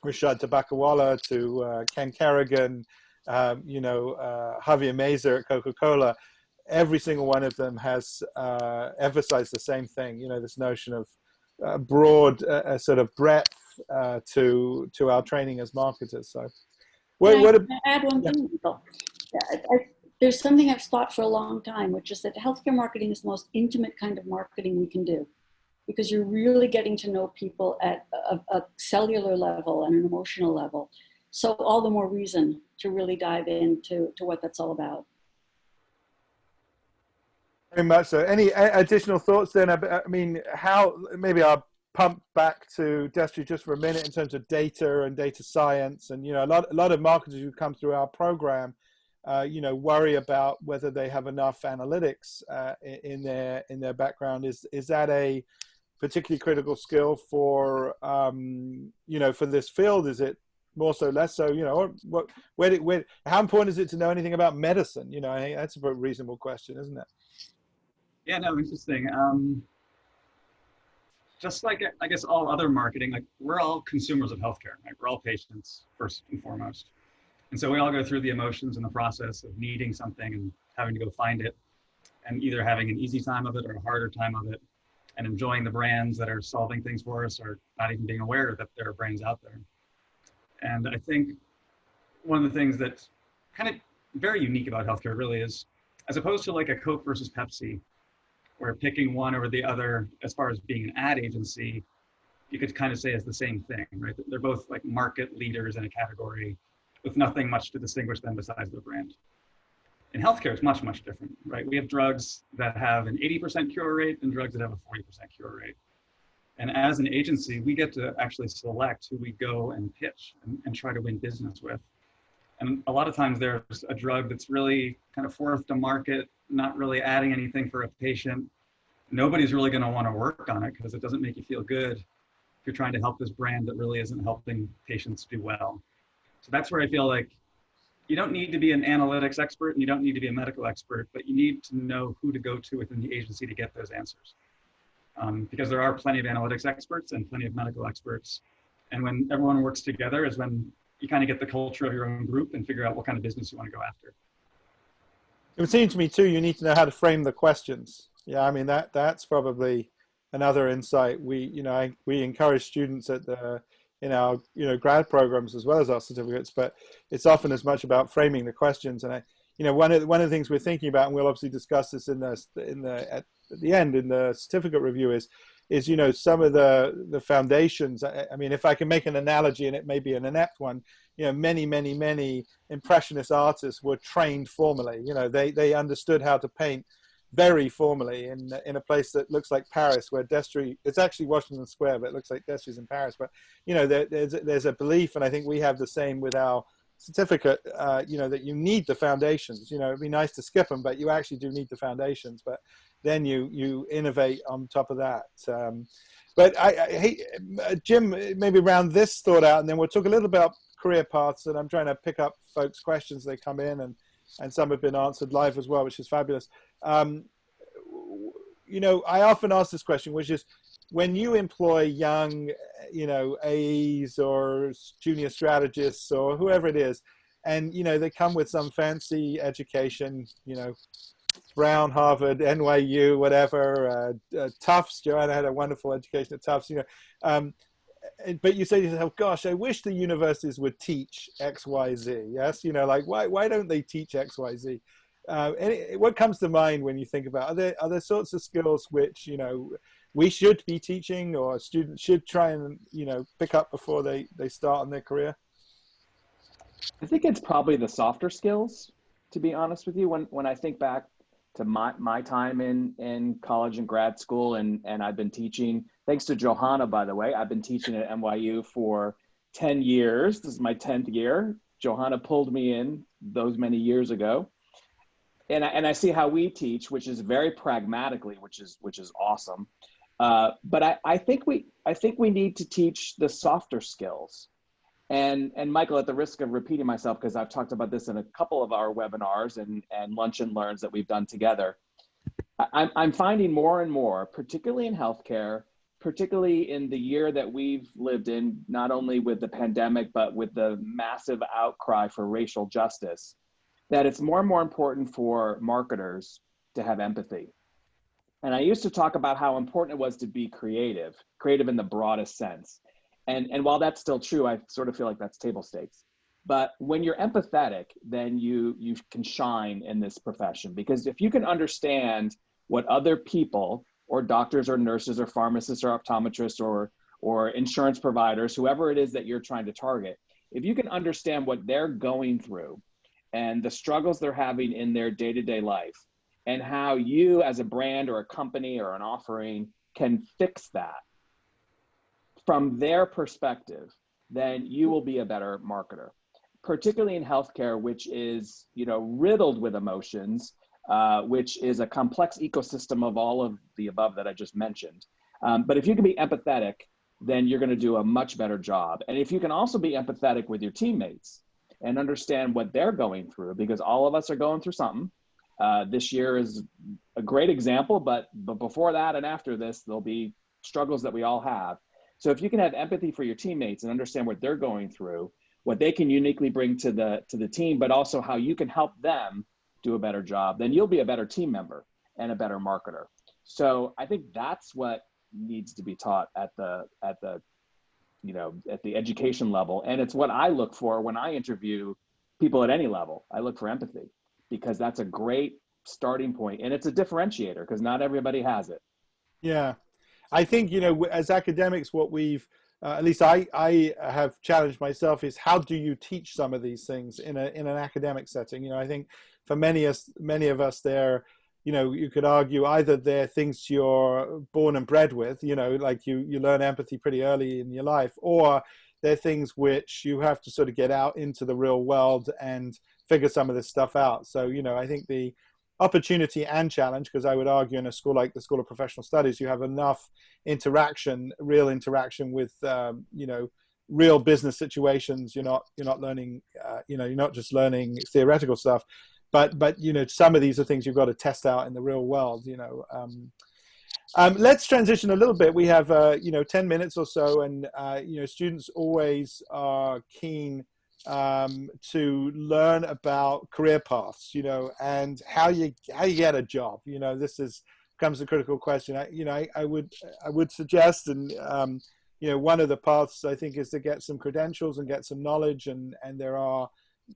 Rashad Tabakawala to Ken Kerrigan, you know, Javier Meza at Coca-Cola, every single one of them has emphasized the same thing. You know, this notion of broad sort of breadth to our training as marketers. So,
Can I add one thing, Michael? There's something I've thought for a long time, which is that healthcare marketing is the most intimate kind of marketing we can do, because you're really getting to know people at a cellular level and an emotional level. So all the more reason to really dive into what that's all about.
Very much so. Any additional thoughts then? I mean, maybe I'll pump back to Destry just for a minute in terms of data and data science. And, you know, a lot of marketers who come through our program, you know, worry about whether they have enough analytics in their background. Is that a particularly critical skill for, you know, for this field? Is it more so, less so? You know, how important is it to know anything about medicine? You know, I think that's a very reasonable question, isn't it?
Yeah, no, interesting. Just like, I guess, all other marketing, like, we're all consumers of healthcare, right? We're all patients first and foremost. And so we all go through the emotions and the process of needing something and having to go find it, and either having an easy time of it or a harder time of it, and enjoying the brands that are solving things for us, or not even being aware that there are brands out there. And I think one of the things that's kind of very unique about healthcare really is, as opposed to like a Coke versus Pepsi, where picking one over the other as far as being an ad agency, you could kind of say is the same thing, right? They're both like market leaders in a category with nothing much to distinguish them besides their brand. In healthcare, it's much, much different, right? We have drugs that have an 80% cure rate and drugs that have a 40% cure rate. And as an agency, we get to actually select who we go and pitch and try to win business with. And a lot of times there's a drug that's really kind of fourth to market, not really adding anything for a patient. Nobody's really going to want to work on it because it doesn't make you feel good if you're trying to help this brand that really isn't helping patients do well. So that's where I feel like you don't need to be an analytics expert and you don't need to be a medical expert, but you need to know who to go to within the agency to get those answers. Because there are plenty of analytics experts and plenty of medical experts. And when everyone works together is when you kind of get the culture of your own group and figure out what kind of business you want to go after.
It would seem to me too, you need to know how to frame the questions. Yeah, I mean, that's probably another insight. We encourage students at in our grad programs as well as our certificates, but it's often as much about framing the questions. And one of the things we're thinking about, and we'll obviously discuss this at the end in the certificate review is some of the foundations. I mean, if I can make an analogy, and it may be an inept one, many impressionist artists were trained formally. They understood how to paint very formally in a place that looks like Paris, where Destry, it's actually Washington Square, but it looks like Destry's in Paris. But there's a belief, and I think we have the same with our certificate, that you need the foundations. It'd be nice to skip them, but you actually do need the foundations. But then you innovate on top of that. But hey, Jim, maybe round this thought out, and then we'll talk a little about career paths. And I'm trying to pick up folks' questions. They come in, and some have been answered live as well, which is fabulous. I often ask this question, which is, when you employ young, AEs or junior strategists or whoever it is, and, they come with some fancy education, Brown, Harvard, NYU, whatever, Tufts. Johanna had a wonderful education at Tufts, but you say to yourself, gosh, I wish the universities would teach X, Y, Z. Yes. Why don't they teach X, Y, Z? What comes to mind when you think about, are there sorts of skills which, we should be teaching, or students should try and, pick up before they start on their career?
I think it's probably the softer skills, to be honest with you. When I think back to my time in college and grad school, and I've been teaching, thanks to Johanna, by the way, I've been teaching at NYU for 10 years. This is my 10th year. Johanna pulled me in those many years ago. And I see how we teach, which is very pragmatically, which is awesome. But I think we need to teach the softer skills. And Michael, at the risk of repeating myself, because I've talked about this in a couple of our webinars and lunch and learns that we've done together, I'm finding more and more, particularly in healthcare, particularly in the year that we've lived in, not only with the pandemic, but with the massive outcry for racial justice, that it's more and more important for marketers to have empathy. And I used to talk about how important it was to be creative in the broadest sense. And while that's still true, I sort of feel like that's table stakes. But when you're empathetic, then you can shine in this profession, because if you can understand what other people, or doctors or nurses or pharmacists or optometrists or insurance providers, whoever it is that you're trying to target, if you can understand what they're going through and the struggles they're having in their day-to-day life, and how you as a brand or a company or an offering can fix that from their perspective, then you will be a better marketer, particularly in healthcare, which is, riddled with emotions, which is a complex ecosystem of all of the above that I just mentioned. But if you can be empathetic, then you're going to do a much better job. And if you can also be empathetic with your teammates and understand what they're going through, because all of us are going through something. This year is a great example, but before that and after this, there'll be struggles that we all have. So if you can have empathy for your teammates and understand what they're going through, what they can uniquely bring to the team, but also how you can help them do a better job, then you'll be a better team member and a better marketer. So I think that's what needs to be taught at the education level. And it's what I look for when I interview people at any level. I look for empathy, because that's a great starting point, and it's a differentiator because not everybody has it.
Yeah. I think, as academics, what we've, at least I have challenged myself, is how do you teach some of these things in an academic setting? I think for many of us there, you could argue either they're things you're born and bred with, like you learn empathy pretty early in your life, or they're things which you have to sort of get out into the real world and figure some of this stuff out. So, I think the opportunity and challenge, because I would argue in a school like the School of Professional Studies, you have enough real interaction with, real business situations. You're not learning, you're not just learning theoretical stuff, but some of these are things you've got to test out in the real world. Let's transition a little bit. We have 10 minutes or so, and students always are keen to learn about career paths, and how you get a job. This becomes a critical question. I would suggest, and one of the paths I think is to get some credentials and get some knowledge, and there are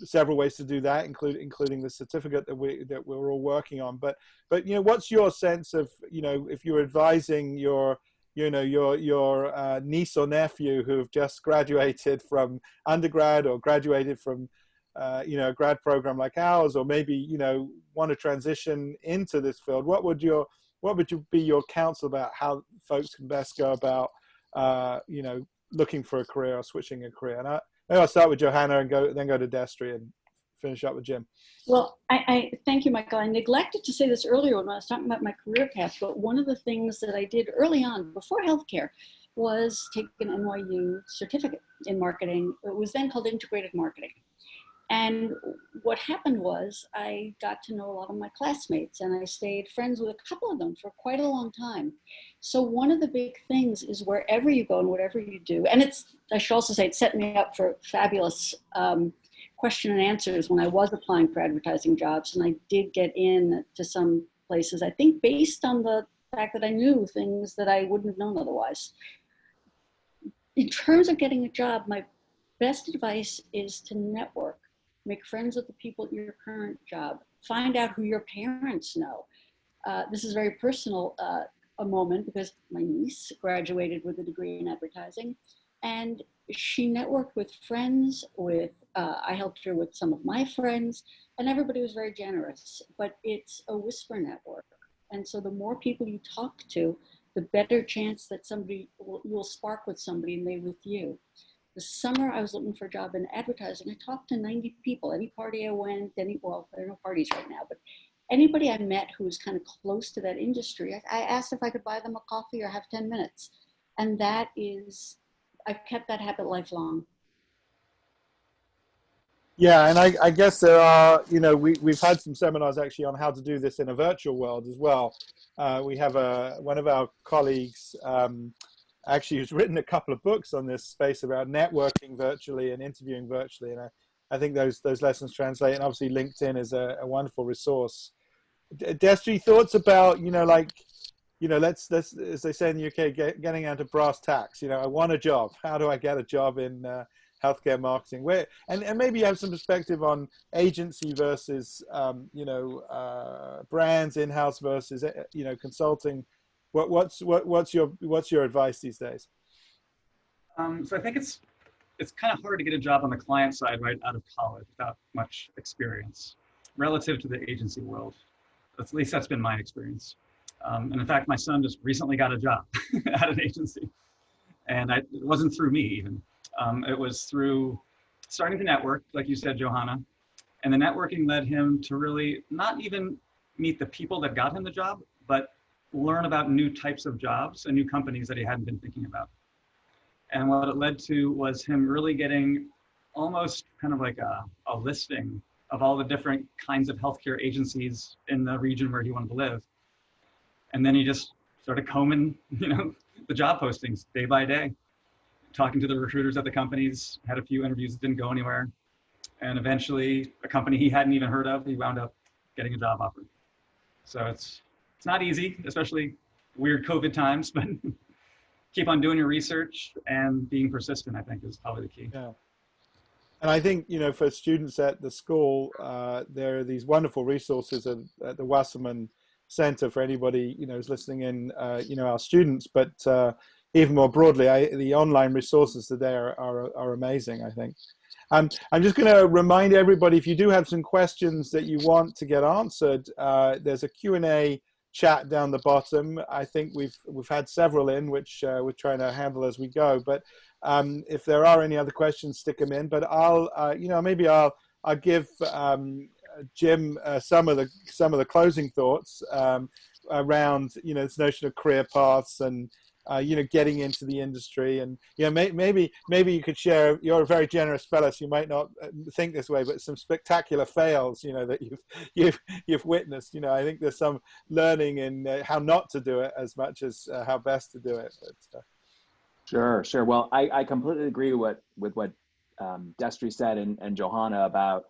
several ways to do that, including the certificate that we're all working on. But what's your sense of, if you're advising your niece or nephew who have just graduated from undergrad or graduated from a grad program like ours, or maybe want to transition into this field, what would be your counsel about how folks can best go about looking for a career or switching a career? And maybe I'll start with Johanna and then go to Destry and finish up with Jim.
Well, I thank you, Michael. I neglected to say this earlier when I was talking about my career path, but one of the things that I did early on before healthcare was take an NYU certificate in marketing. It was then called integrated marketing. And what happened was I got to know a lot of my classmates, and I stayed friends with a couple of them for quite a long time. So one of the big things is wherever you go and whatever you do, and I should also say it set me up for fabulous question and answers when I was applying for advertising jobs, and I did get in to some places, I think based on the fact that I knew things that I wouldn't have known otherwise. In terms of getting a job, my best advice is to network. Make friends with the people at your current job. Find out who your parents know. This is very personal a moment because my niece graduated with a degree in advertising, and she networked with friends. I helped her with some of my friends, and everybody was very generous. But it's a whisper network, and so the more people you talk to, the better chance that you'll spark with somebody and they with you. The summer I was looking for a job in advertising, I talked to 90 people. Any party I went, there are no parties right now, but anybody I met who was kind of close to that industry, I asked if I could buy them a coffee or have 10 minutes. And I've kept that habit lifelong.
Yeah, and I guess there are, we've had some seminars actually on how to do this in a virtual world as well. We have one of our colleagues, actually who's written a couple of books on this space about networking virtually and interviewing virtually, and I think those lessons translate. And obviously LinkedIn is a wonderful resource. Destry, thoughts about let's as they say in the UK, getting out of brass tacks. I want a job. How do I get a job in healthcare marketing? And maybe you have some perspective on agency versus brands, in-house versus consulting. What's your advice these days?
So I think it's kind of hard to get a job on the client side right out of college without much experience relative to the agency world. At least that's been my experience. And in fact, my son just recently got a job at an agency, and it wasn't through me even. It was through starting to network, like you said, Johanna, and the networking led him to really not even meet the people that got him the job, but learn about new types of jobs and new companies that he hadn't been thinking about. And what it led to was him really getting almost kind of like a listing of all the different kinds of healthcare agencies in the region where he wanted to live. And then he just started combing, the job postings day by day, talking to the recruiters at the companies, had a few interviews that didn't go anywhere. And eventually a company he hadn't even heard of, he wound up getting a job offer. So it's not easy, especially weird COVID times, but keep on doing your research and being persistent, I think, is probably the key.
Yeah. And I think, for students at the school, there are these wonderful resources at the Wasserman Center for anybody, who's listening in, our students, but even more broadly, the online resources that there are amazing, I think. I'm just going to remind everybody, if you do have some questions that you want to get answered, there's a Q&A chat down the bottom. I think we've had several in, which we're trying to handle as we go. But if there are any other questions, stick them in. But I'll give Jim some of the closing thoughts around this notion of career paths and getting into the industry. And maybe you could share. You're a very generous fellow, so you might not think this way, but some spectacular fails that you've witnessed. I think there's some learning in how not to do it as much as how best to do it. But,
Sure. Well, I completely agree with what Destry said and Johanna about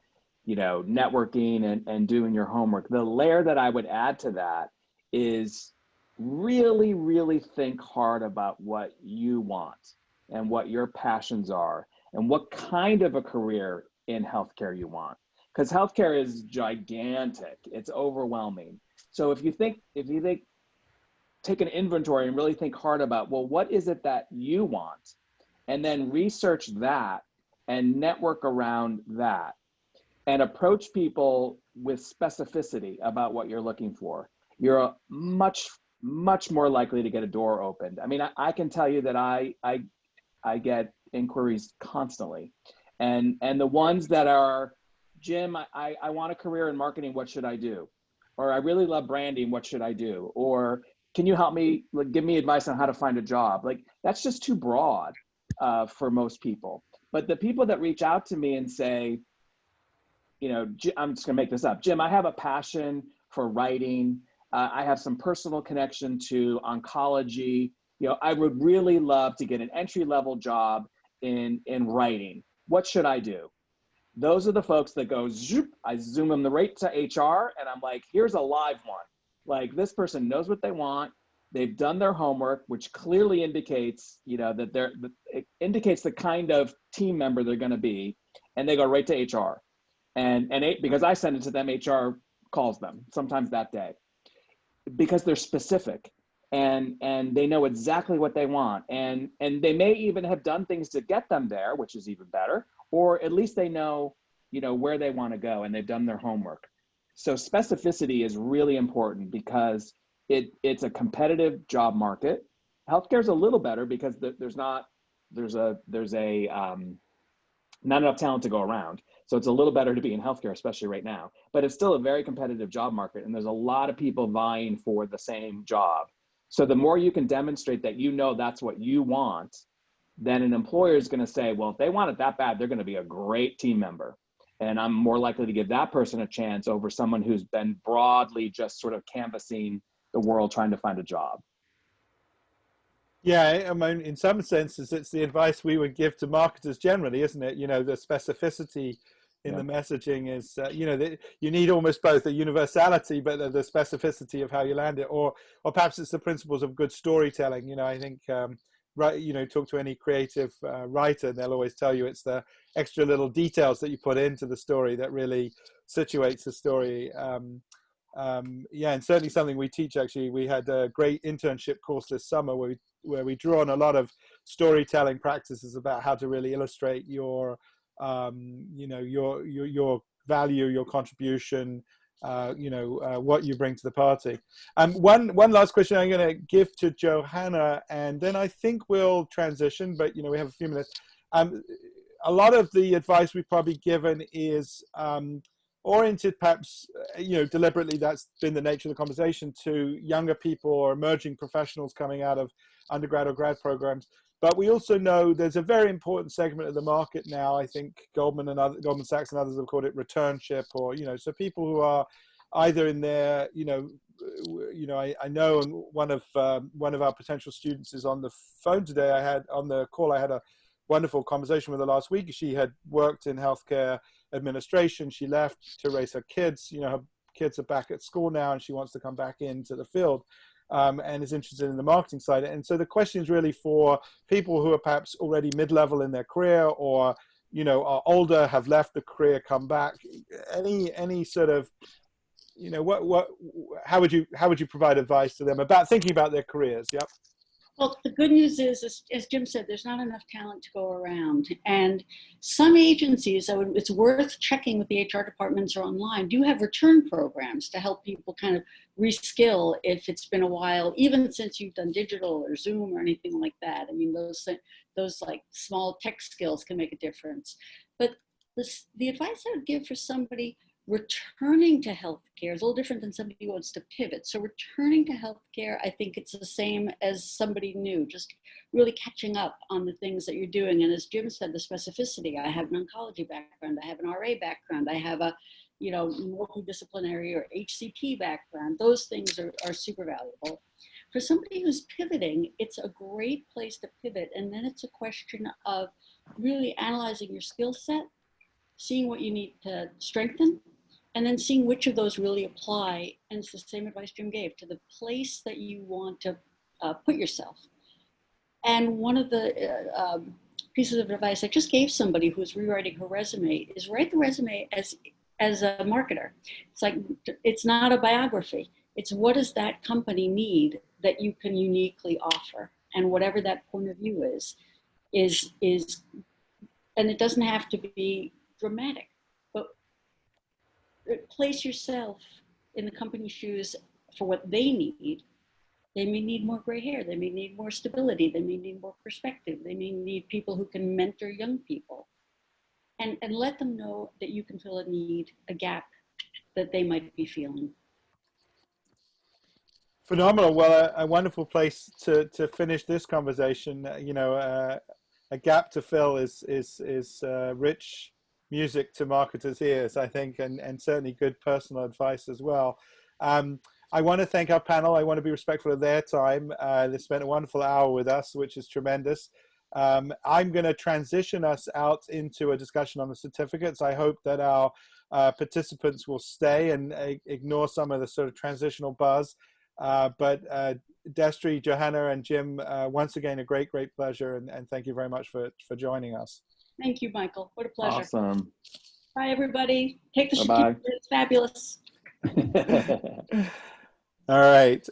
networking and doing your homework. The layer that I would add to that is really, really think hard about what you want and what your passions are and what kind of a career in healthcare you want. Because healthcare is gigantic, it's overwhelming. So if you think, take an inventory and really think hard about, well, what is it that you want? And then research that and network around that and approach people with specificity about what you're looking for. You're much more likely to get a door opened. I mean, I can tell you that I get inquiries constantly, and the ones that are, Jim, I want a career in marketing, what should I do? Or I really love branding, what should I do? Or can you help me, like, give me advice on how to find a job? Like, that's just too broad for most people. But the people that reach out to me and say, you know, I'm just gonna make this up, Jim, I have a passion for writing. I have some personal connection to oncology. You know, I would really love to get an entry-level job in writing. What should I do? Those are the folks that go, zoop, I zoom them right to HR, and I'm like, here's a live one. Like, this person knows what they want. They've done their homework, which clearly indicates, you know, that it indicates the kind of team member they're going to be, and they go right to HR. And because I send it to them, HR calls them sometimes that day, because they're specific and they know exactly what they want, and they may even have done things to get them there, which is even better, or at least they know, you know, where they want to go and they've done their homework. So specificity is really important because it's a competitive job market. Healthcare is a little better because there's not enough talent to go around. So it's a little better to be in healthcare, especially right now, but it's still a very competitive job market, and there's a lot of people vying for the same job. So the more you can demonstrate that you know that's what you want, then an employer is going to say, well, if they want it that bad, they're going to be a great team member. And I'm more likely to give that person a chance over someone who's been broadly just sort of canvassing the world trying to find a job.
Yeah, I mean, in some senses, it's the advice we would give to marketers generally, isn't it? You know, the specificity in the messaging is, you know, you need almost both a universality, but the specificity of how you land it, or perhaps it's the principles of good storytelling. You know, I think, right, you know, talk to any creative writer, and they'll always tell you it's the extra little details that you put into the story that really situates the story. Yeah, and certainly something we teach. Actually, we had a great internship course this summer where we drew on a lot of storytelling practices about how to really illustrate your, you know, your value, your contribution, you know, what you bring to the party. One last question I'm going to give to Johanna, and then I think we'll transition. But you know, we have a few minutes. A lot of the advice we've probably given is oriented, perhaps, you know, deliberately, that's been the nature of the conversation, to younger people or emerging professionals coming out of undergrad or grad programs. But we also know there's a very important segment of the market now. I think Goldman Sachs and others have called it returnship, or, you know, so people who are either in their, you know, I know, and one of our potential students is on the phone today. I had a wonderful conversation with her last week. She had worked in healthcare administration. She left to raise her kids. You know, her kids are back at school now, and she wants to come back into the field, and is interested in the marketing side. And so the question is really for people who are perhaps already mid-level in their career, or, you know, are older, have left the career, come back. Any sort of, you know, how would you provide advice to them about thinking about their careers? Yep.
Well, the good news is, as Jim said, there's not enough talent to go around. And some agencies, it's worth checking with the HR departments or online, do have return programs to help people kind of reskill if it's been a while, even since you've done digital or Zoom or anything like that. I mean, those like small tech skills can make a difference. But the advice I would give for somebody returning to healthcare is a little different than somebody who wants to pivot. So returning to healthcare, I think it's the same as somebody new, just really catching up on the things that you're doing. And as Jim said, the specificity. I have an oncology background, I have an RA background, I have a, you know, multidisciplinary or HCP background. Those things are super valuable. For somebody who's pivoting, it's a great place to pivot. And then it's a question of really analyzing your skill set, seeing what you need to strengthen, and then seeing which of those really apply. And it's the same advice Jim gave, to the place that you want to put yourself. And one of the pieces of advice I just gave somebody who's rewriting her resume is write the resume as a marketer. It's like, it's not a biography. It's what does that company need that you can uniquely offer? And whatever that point of view is, and it doesn't have to be dramatic, but place yourself in the company's shoes for what they need. They may need more gray hair. They may need more stability. They may need more perspective. They may need people who can mentor young people. And let them know that you can fill a need, a gap that they might be feeling.
Phenomenal. Well, a wonderful place to finish this conversation. You know, a gap to fill is rich music to marketers' ears, I think, and certainly good personal advice as well. I want to thank our panel. I want to be respectful of their time. They spent a wonderful hour with us, which is tremendous. I'm going to transition us out into a discussion on the certificates. I hope that our participants will stay and ignore some of the sort of transitional buzz. But Destry, Johanna, and Jim, once again, a great pleasure, and thank you very much for joining us.
Thank you, Michael. What a pleasure.
Awesome.
Bye, everybody. Take the
certificate.
It's fabulous.
All right.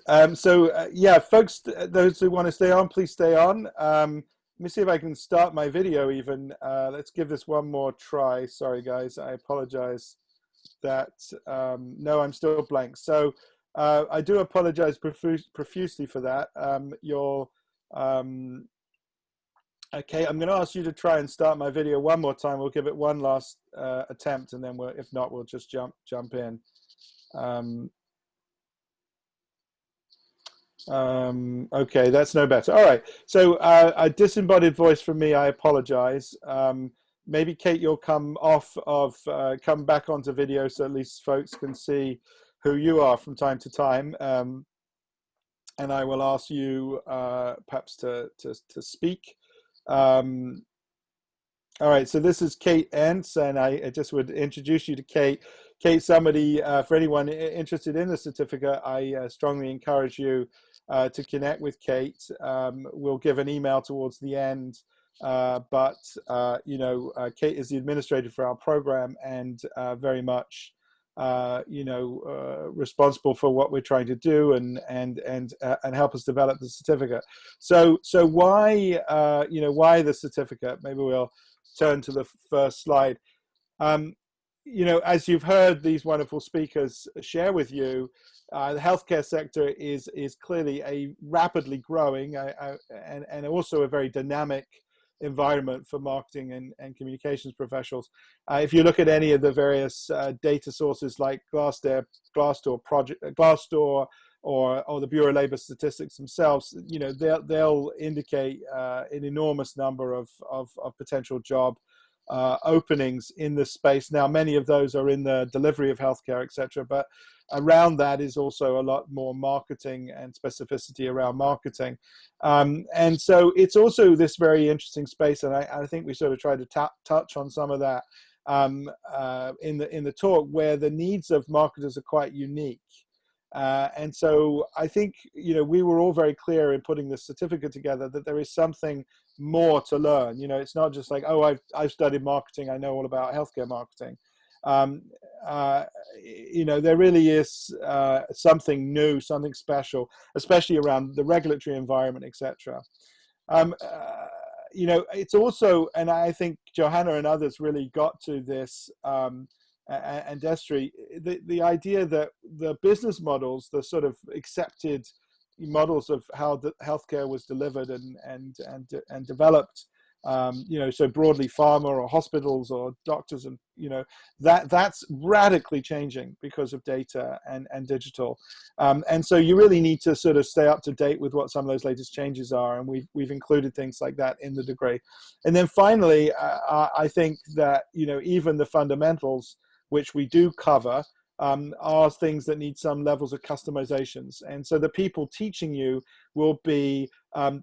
Yeah, folks, those who want to stay on, please stay on. Let me see if I can start my video even. Let's give this one more try. Sorry, guys. I apologize that, no, I'm still blank. So I do apologize profusely for that. Okay, I'm going to ask you to try and start my video one more time. We'll give it one last attempt, and then if not, we'll just jump in. Okay, that's no better. All right, so a disembodied voice from me, I apologize. Maybe Kate, you'll come back onto video so at least folks can see who you are from time to time. And I will ask you perhaps to speak. All right, so this is Kate Entz, and I just would introduce you to Kate. Kate, somebody, for anyone interested in the certificate, I strongly encourage you to connect with Kate. We'll give an email towards the end, but you know, Kate is the administrator for our program and very much you know, responsible for what we're trying to do and help us develop the certificate. So why you know, why the certificate? Maybe we'll turn to the first slide. You know, as you've heard these wonderful speakers share with you, the healthcare sector is clearly a rapidly growing and also a very dynamic environment for marketing and communications professionals. If you look at any of the various data sources like Glassdoor, or the Bureau of Labor Statistics themselves, you know, they'll indicate an enormous number of potential job openings in this space. Now, many of those are in the delivery of healthcare, etc., but around that is also a lot more marketing and specificity around marketing. And so it's also this very interesting space, and I think we sort of tried to touch on some of that in the talk, where the needs of marketers are quite unique. And so I think, you know, we were all very clear in putting this certificate together that there is something more to learn. You know, it's not just like, oh, I've studied marketing, I know all about healthcare marketing. You know, there really is something new, something special, especially around the regulatory environment, etc. You know, it's also, and I think Johanna and others really got to this, and Destry, the idea that the business models, the sort of accepted models of how the healthcare was delivered and developed, you know, so broadly pharma or hospitals or doctors, and you know, that's radically changing because of data and digital, and so you really need to sort of stay up to date with what some of those latest changes are, and we've included things like that in the degree. And then finally, I think that, you know, even the fundamentals, which we do cover, are things that need some levels of customizations. And so the people teaching you will be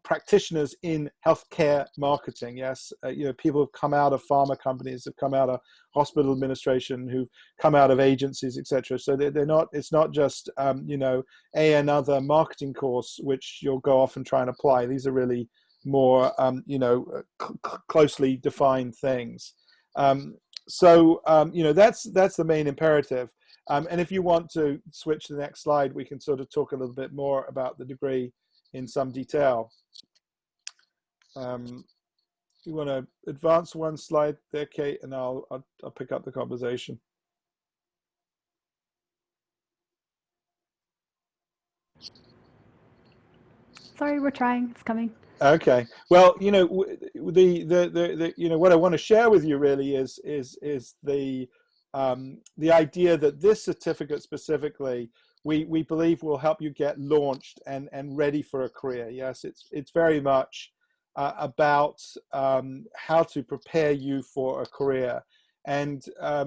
practitioners in healthcare marketing. Yes, you know, people who've come out of pharma companies, have come out of hospital administration, who've come out of agencies, etc. So they're not. It's not just you know, another marketing course which you'll go off and try and apply. These are really more closely defined things. That's the main imperative. And if you want to switch to the next slide, we can sort of talk a little bit more about the degree in some detail. You want to advance one slide there, Kate, and I'll pick up the conversation.
Sorry, we're trying. It's coming.
Okay. Well, what I want to share with you really is the idea that this certificate specifically we believe will help you get launched and ready for a career. Yes, it's very much about how to prepare you for a career, and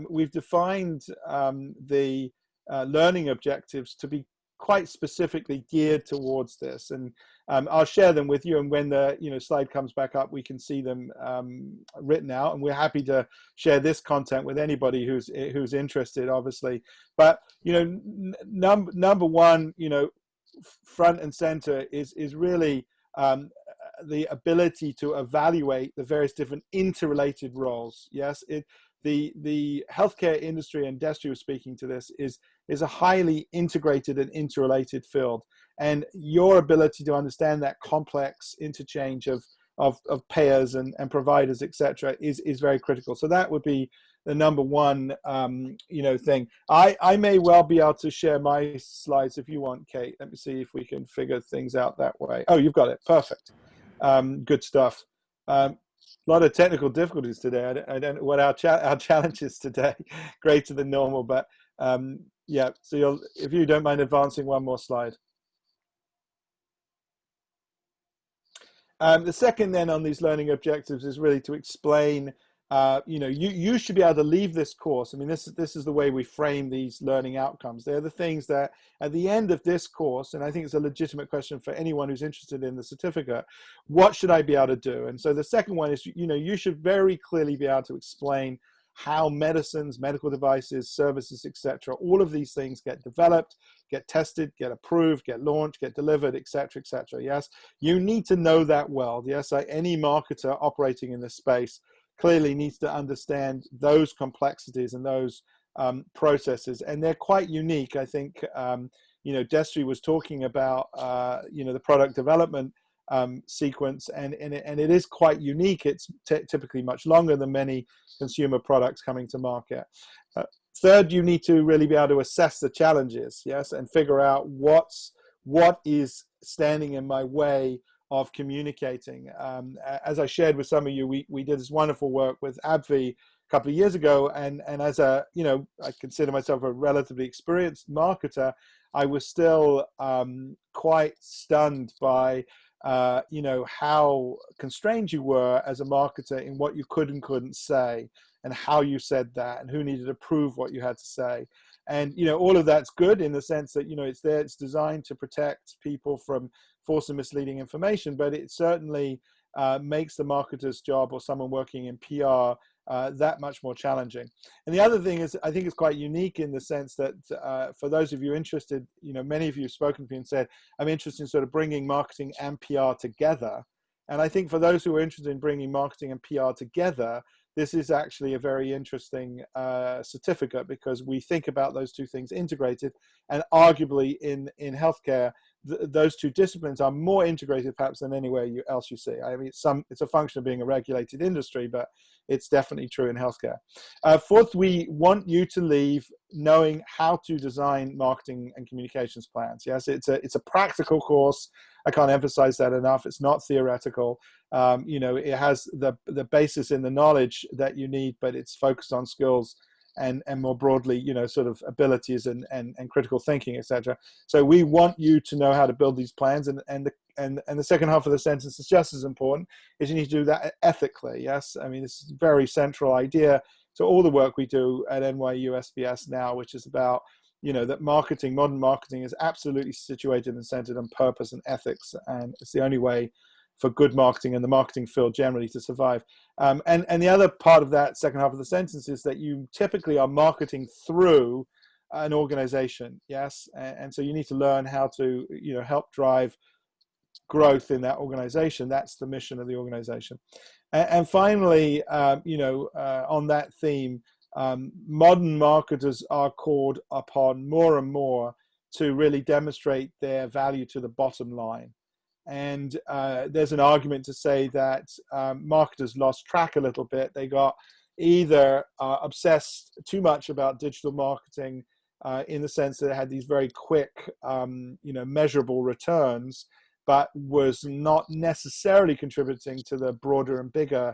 we've defined the learning objectives to be quite specifically geared towards this, and I'll share them with you, and when the slide comes back up, we can see them written out, and we're happy to share this content with anybody who's interested, obviously. But number one, front and center is really the ability to evaluate the various different interrelated roles. Yes, the healthcare industry, and Destry was speaking to this, is a highly integrated and interrelated field, and your ability to understand that complex interchange of payers and providers, etc., is very critical. So that would be the number one thing. I may well be able to share my slides if you want, Kate. Let me see if we can figure things out that way. Oh, you've got it. Perfect. Good stuff. A lot of technical difficulties today. I don't know what our challenge is today. Greater than normal, but yeah. So if you don't mind advancing one more slide. The second then on these learning objectives is really to explain. You should be able to leave this course. I mean, this is the way we frame these learning outcomes. They're the things that at the end of this course, and I think it's a legitimate question for anyone who's interested in the certificate, what should I be able to do? And so the second one is, you should very clearly be able to explain how medicines, medical devices, services, etc., all of these things get developed, get tested, get approved, get launched, get delivered, etc., etc. Yes, you need to know that well. Yes, any marketer operating in this space clearly needs to understand those complexities and those processes, and they're quite unique. I think Destry was talking about the product development sequence, and it is quite unique. It's typically much longer than many consumer products coming to market. Third, you need to really be able to assess the challenges, yes, and figure out what is standing in my way of communicating. As I shared with some of you, we did this wonderful work with AbbVie a couple of years ago, and as I consider myself a relatively experienced marketer, I was still quite stunned by how constrained you were as a marketer in what you could and couldn't say, and how you said that, and who needed to prove what you had to say. And all of that's good in the sense that it's designed to protect people from false and misleading information, but it certainly makes the marketer's job, or someone working in PR, that much more challenging. And the other thing is, I think it's quite unique in the sense that for those of you interested, many of you have spoken to me and said, I'm interested in sort of bringing marketing and PR together. And I think for those who are interested in bringing marketing and PR together, this is actually a very interesting certificate, because we think about those two things integrated, and arguably in healthcare, those two disciplines are more integrated perhaps than anywhere else you see. I mean, it's a function of being a regulated industry, but it's definitely true in healthcare. Fourth, we want you to leave knowing how to design marketing and communications plans. Yes, it's a practical course. I can't emphasize that enough. It's not theoretical. It has the basis in the knowledge that you need, but it's focused on skills and more broadly, sort of abilities and critical thinking, etc. So we want you to know how to build these plans, and the second half of the sentence is just as important, is you need to do that ethically. Yes, I mean, this is a very central idea to all the work we do at NYU SPS now, which is about that modern marketing is absolutely situated and centered on purpose and ethics, and it's the only way for good marketing and the marketing field generally to survive. And the other part of that second half of the sentence is that you typically are marketing through an organization, yes? And so you need to learn how to, help drive growth in that organization. That's the mission of the organization. And finally, on that theme, modern marketers are called upon more and more to really demonstrate their value to the bottom line. And there's an argument to say that marketers lost track a little bit. They got either obsessed too much about digital marketing in the sense that it had these very quick, measurable returns, but was not necessarily contributing to the broader and bigger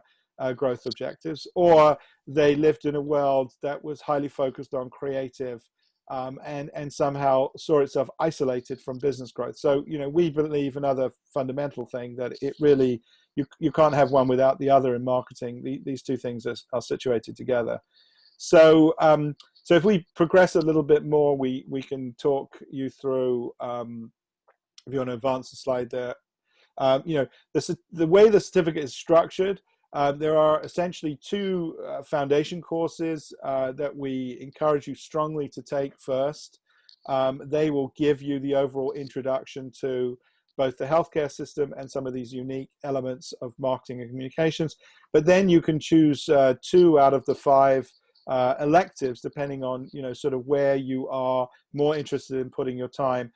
growth objectives, or they lived in a world that was highly focused on creative and somehow saw itself isolated from business growth. So, we believe another fundamental thing that it really, you can't have one without the other in marketing. These two things are situated together. So, so if we progress a little bit more, we can talk you through, if you want to advance the slide there, the way the certificate is structured, there are essentially two foundation courses that we encourage you strongly to take first. They will give you the overall introduction to both the healthcare system and some of these unique elements of marketing and communications. But then you can choose 2 out of the 5 electives, depending on sort of where you are more interested in putting your time.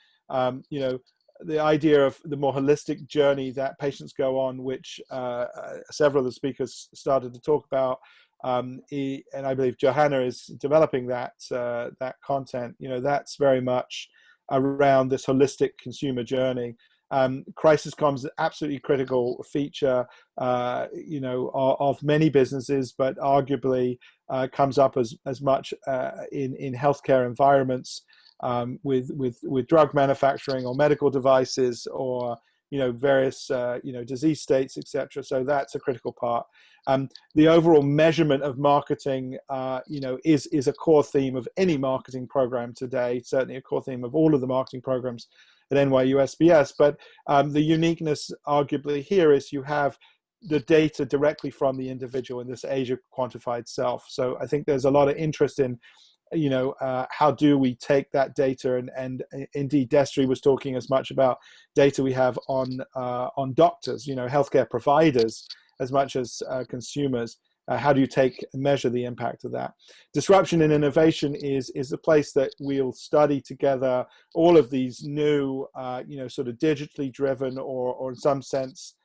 The idea of the more holistic journey that patients go on, which several of the speakers started to talk about, and I believe Johanna is developing that content. That's very much around this holistic consumer journey. Crisis comms is an absolutely critical feature, of many businesses, but arguably comes up as much in healthcare environments. With drug manufacturing or medical devices or various disease states, etc. So that's a critical part. The overall measurement of marketing is a core theme of any marketing program today, certainly a core theme of all of the marketing programs at NYU SPS. But the uniqueness arguably here is you have the data directly from the individual in this age of quantified self. So I think there's a lot of interest in how do we take that data, and indeed Destry was talking as much about data we have on doctors, healthcare providers, as much as consumers. How do you measure the impact of that? Disruption and innovation is a place that we'll study together all of these new, sort of digitally driven or in some sense,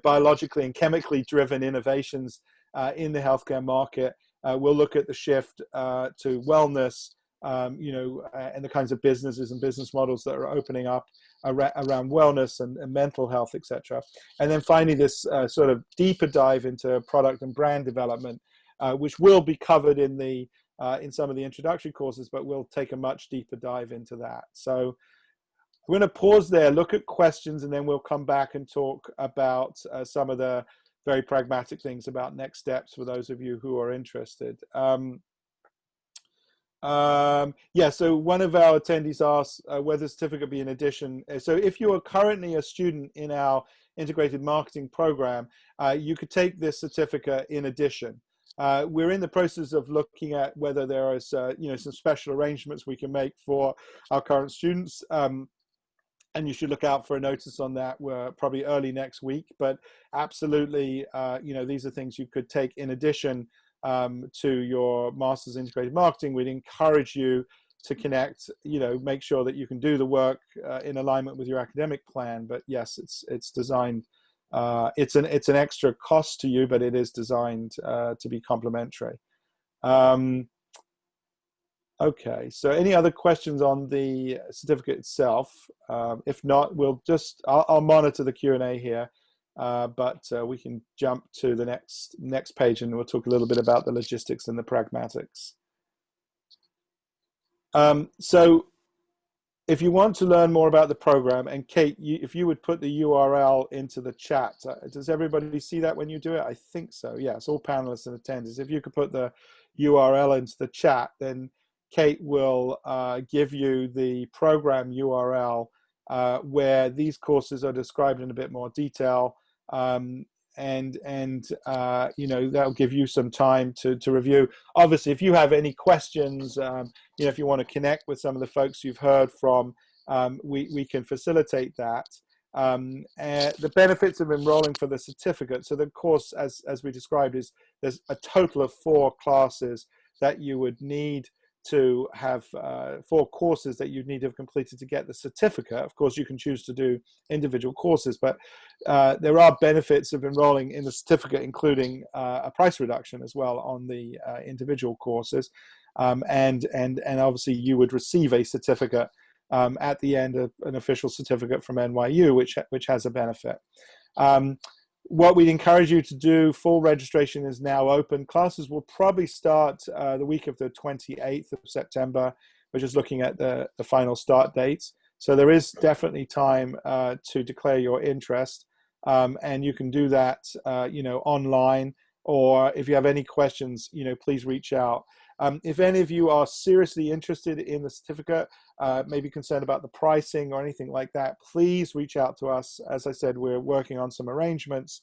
biologically and chemically driven innovations in the healthcare market. We'll look at the shift to wellness, and the kinds of businesses and business models that are opening up around wellness and mental health, etc. And then finally, this sort of deeper dive into product and brand development, which will be covered in some of the introductory courses, but we'll take a much deeper dive into that. So we're going to pause there, look at questions, and then we'll come back and talk about some of the very pragmatic things about next steps for those of you who are interested. So one of our attendees asked whether the certificate be in addition. So if you are currently a student in our integrated marketing program, you could take this certificate in addition. We're in the process of looking at whether there is some special arrangements we can make for our current students. And you should look out for a notice on that. We're probably early next week, but absolutely, these are things you could take in addition to your Master's Integrated Marketing. We'd encourage you to connect, make sure that you can do the work in alignment with your academic plan. But yes, it's designed, it's an extra cost to you, but it is designed to be complementary. Okay, so any other questions on the certificate itself? If not, I'll monitor the Q&A here, but we can jump to the next page and we'll talk a little bit about the logistics and the pragmatics. So if you want to learn more about the program, and Kate, if you would put the URL into the chat, does everybody see that when you do it? I think so, yes, all panelists and attendees. If you could put the URL into the chat, then Kate will give you the program URL where these courses are described in a bit more detail, and that'll give you some time to review. Obviously, if you have any questions, if you want to connect with some of the folks you've heard from, we can facilitate that. The benefits of enrolling for the certificate. So the course, as we described, is there's a total of 4 classes that you would need to have, 4 courses that you need to have completed to get the certificate. Of course, you can choose to do individual courses, but there are benefits of enrolling in the certificate, including a price reduction as well on the individual courses. And obviously you would receive a certificate at the end, of an official certificate from NYU, which has a benefit. What we'd encourage you to do, full registration is now open. Classes will probably start the week of the 28th of September. We're just looking at the final start dates. So there is definitely time to declare your interest. And you can do that, online, or if you have any questions, please reach out. If any of you are seriously interested in the certificate, maybe concerned about the pricing or anything like that, please reach out to us. As I said, we're working on some arrangements,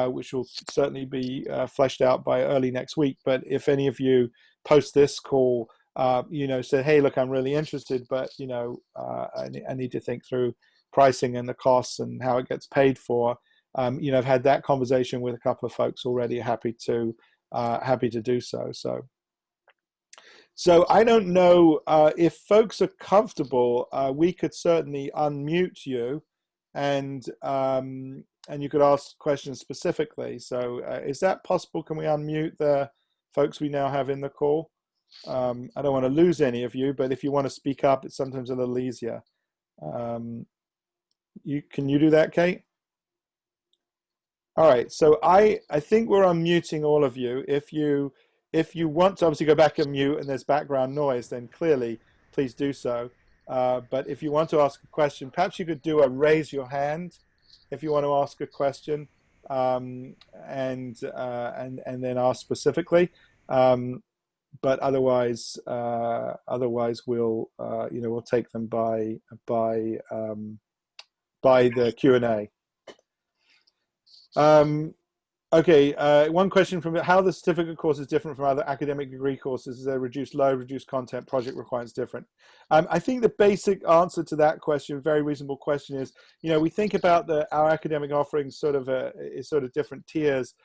which will certainly be fleshed out by early next week. But if any of you post this call, say, hey, look, I'm really interested, but I need to think through pricing and the costs and how it gets paid for. I've had that conversation with a couple of folks already. Happy to do so. So I don't know if folks are comfortable. We could certainly unmute you, and you could ask questions specifically. So is that possible? Can we unmute the folks we now have in the call? I don't want to lose any of you, but if you want to speak up, it's sometimes a little easier. Can you do that, Kate? All right. So I think we're unmuting all of you. If you want to obviously go back and mute and there's background noise, then clearly please do so. But if you want to ask a question, perhaps you could do a raise your hand if you want to ask a question, and then ask specifically. But otherwise we'll we'll take them by the Q&A. Okay, one question from how the certificate course is different from other academic degree courses. Is there reduced load, reduced content, project requirements different? I think the basic answer to that question, very reasonable question, is we think about our academic offerings sort of different tiers,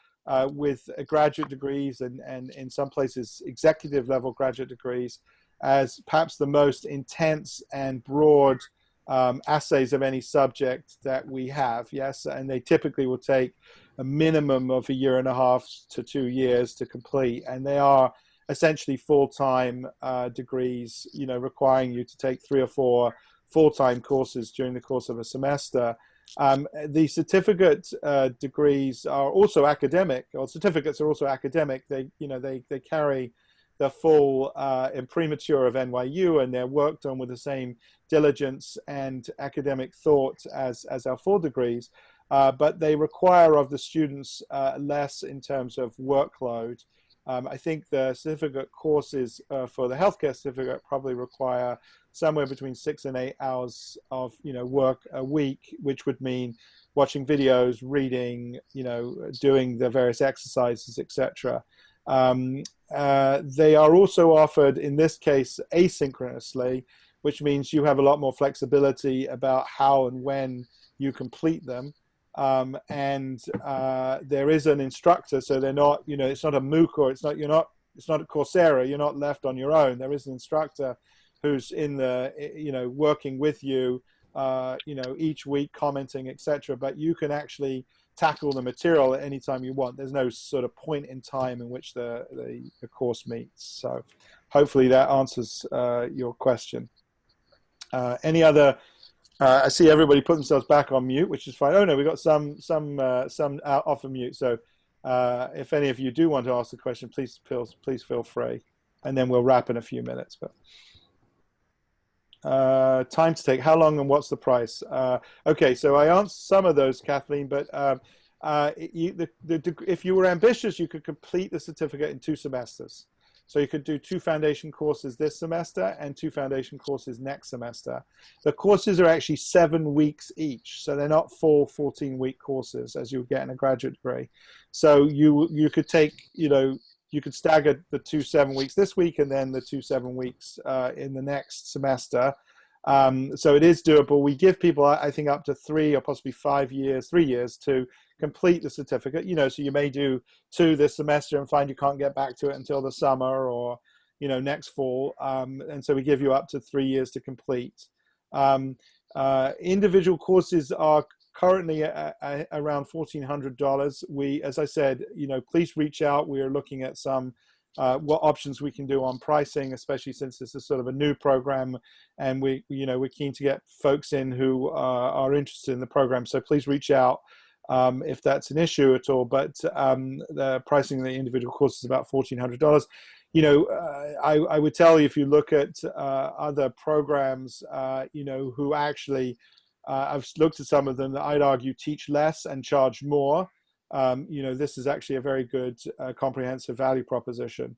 with graduate degrees and in some places executive level graduate degrees as perhaps the most intense and broad essays of any subject that we have. Yes, and they typically will take a minimum of 1.5 to 2 years to complete, and they are essentially full-time degrees, requiring you to take 3 or 4 full-time courses during the course of a semester. The certificate degrees are also academic, or certificates are also academic. They carry the full imprimatur of NYU, and they're worked on with the same diligence and academic thought as our full degrees. But they require of the students less in terms of workload. I think the certificate courses for the healthcare certificate probably require somewhere between 6 and 8 hours of work a week, which would mean watching videos, reading, doing the various exercises, etc. They are also offered, in this case, asynchronously, which means you have a lot more flexibility about how and when you complete them. And there is an instructor, so they're not, it's not a MOOC, or it's not a Coursera. You're not left on your own. There is an instructor who's in the, working with you, each week, commenting, etc. But you can actually tackle the material at any time you want. There's no sort of point in time in which the course meets. So hopefully that answers your question. Any other? I see everybody put themselves back on mute, which is fine. Oh no, we've got some off of mute. So if any of you do want to ask a question, please feel free, and then we'll wrap in a few minutes. But time to take, how long and what's the price? Okay, so I answered some of those, Kathleen, but if you were ambitious, you could complete the certificate in 2 semesters. So you could do 2 foundation courses this semester and 2 foundation courses next semester. The courses are actually 7 weeks each, so they're not full 14-week courses as you would get in a graduate degree. So you could take, you could stagger the 2 7 weeks this week and then the 2 7 weeks in the next semester. So it is doable. We give people, I think, up to 3 or possibly 5 years, 3 years to complete the certificate. So you may do 2 this semester and find you can't get back to it until the summer or, next fall. And so we give you up to 3 years to complete. Individual courses are currently around $1,400. As I said, please reach out. We are looking at some what options we can do on pricing, especially since this is sort of a new program, and we're keen to get folks in who are interested in the program. So please reach out if that's an issue at all. But the pricing of the individual course is about $1,400. I would tell you, if you look at other programs, who actually, I've looked at some of them that I'd argue teach less and charge more. This is actually a very good comprehensive value proposition.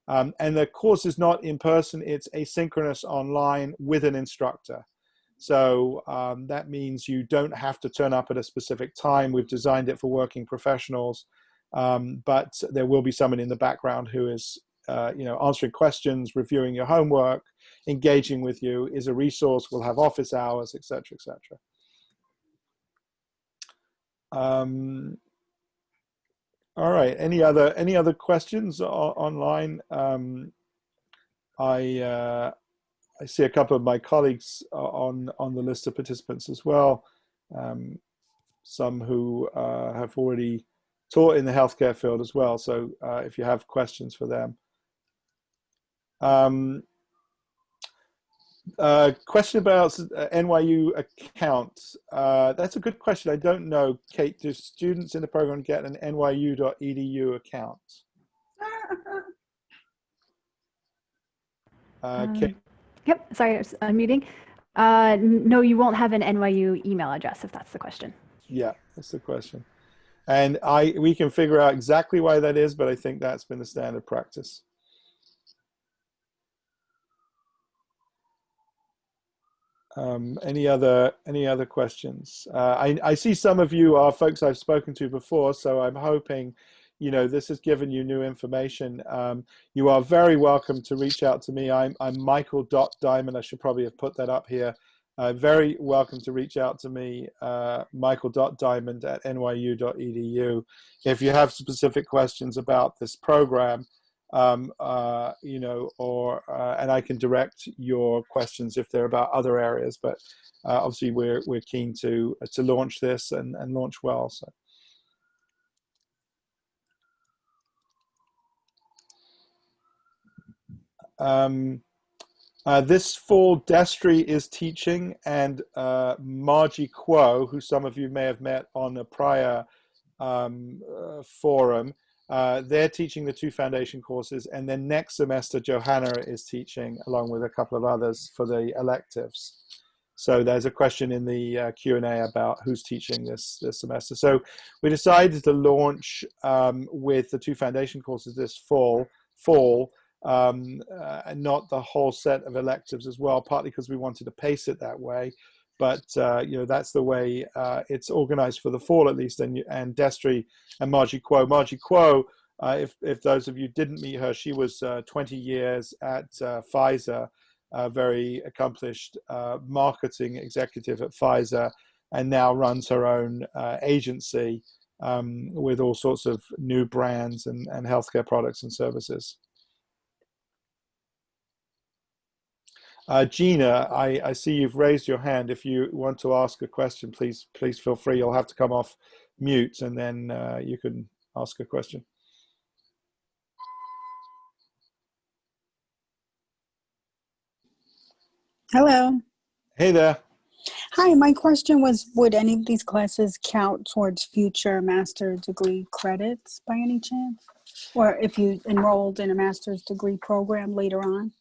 And the course is not in person, it's asynchronous online with an instructor. So that means you don't have to turn up at a specific time. We've designed it for working professionals, but there will be someone in the background who is answering questions, reviewing your homework, engaging with you, is a resource, will have office hours, etc., etc. All right. Any other questions online? I see a couple of my colleagues on the list of participants as well. Some who have already taught in the healthcare field as well. So if you have questions for them. Question about NYU accounts. That's a good question. I don't know, Kate. Do students in the program get an NYU.edu account? Kate?
Yep, sorry, I was unmuting. No, you won't have an NYU email address if that's the question.
Yeah, that's the question. And we can figure out exactly why that is, but I think that's been the standard practice. Any other questions? I see some of you are folks I've spoken to before, so I'm hoping this has given you new information. You are very welcome to reach out to me. I'm Michael.Diamond. I should probably have put that up here. Very welcome to reach out to me, michael.diamond@nyu.edu. If you have specific questions about this program, and I can direct your questions if they're about other areas. But obviously, we're keen to launch this and launch well. So. This fall, Destry is teaching, and Margie Kuo, who some of you may have met on a prior forum, they're teaching the 2 foundation courses, and then next semester Johanna is teaching along with a couple of others for the electives. So there's a question in the Q&A about who's teaching this semester. So we decided to launch with the 2 foundation courses this fall, and not the whole set of electives as well, partly because we wanted to pace it that way. But that's the way it's organized for the fall, at least. And Destry and Margie Kuo. Margie Kuo, if those of you didn't meet her, she was 20 years at Pfizer, a very accomplished marketing executive at Pfizer, and now runs her own agency with all sorts of new brands and healthcare products and services. Gina, I see you've raised your hand. If you want to ask a question, please feel free. You'll have to come off mute, and then you can ask a question.
Hello.
Hey there.
Hi, my question was, would any of these classes count towards future master's degree credits by any chance? Or if you enrolled in a master's degree program later on?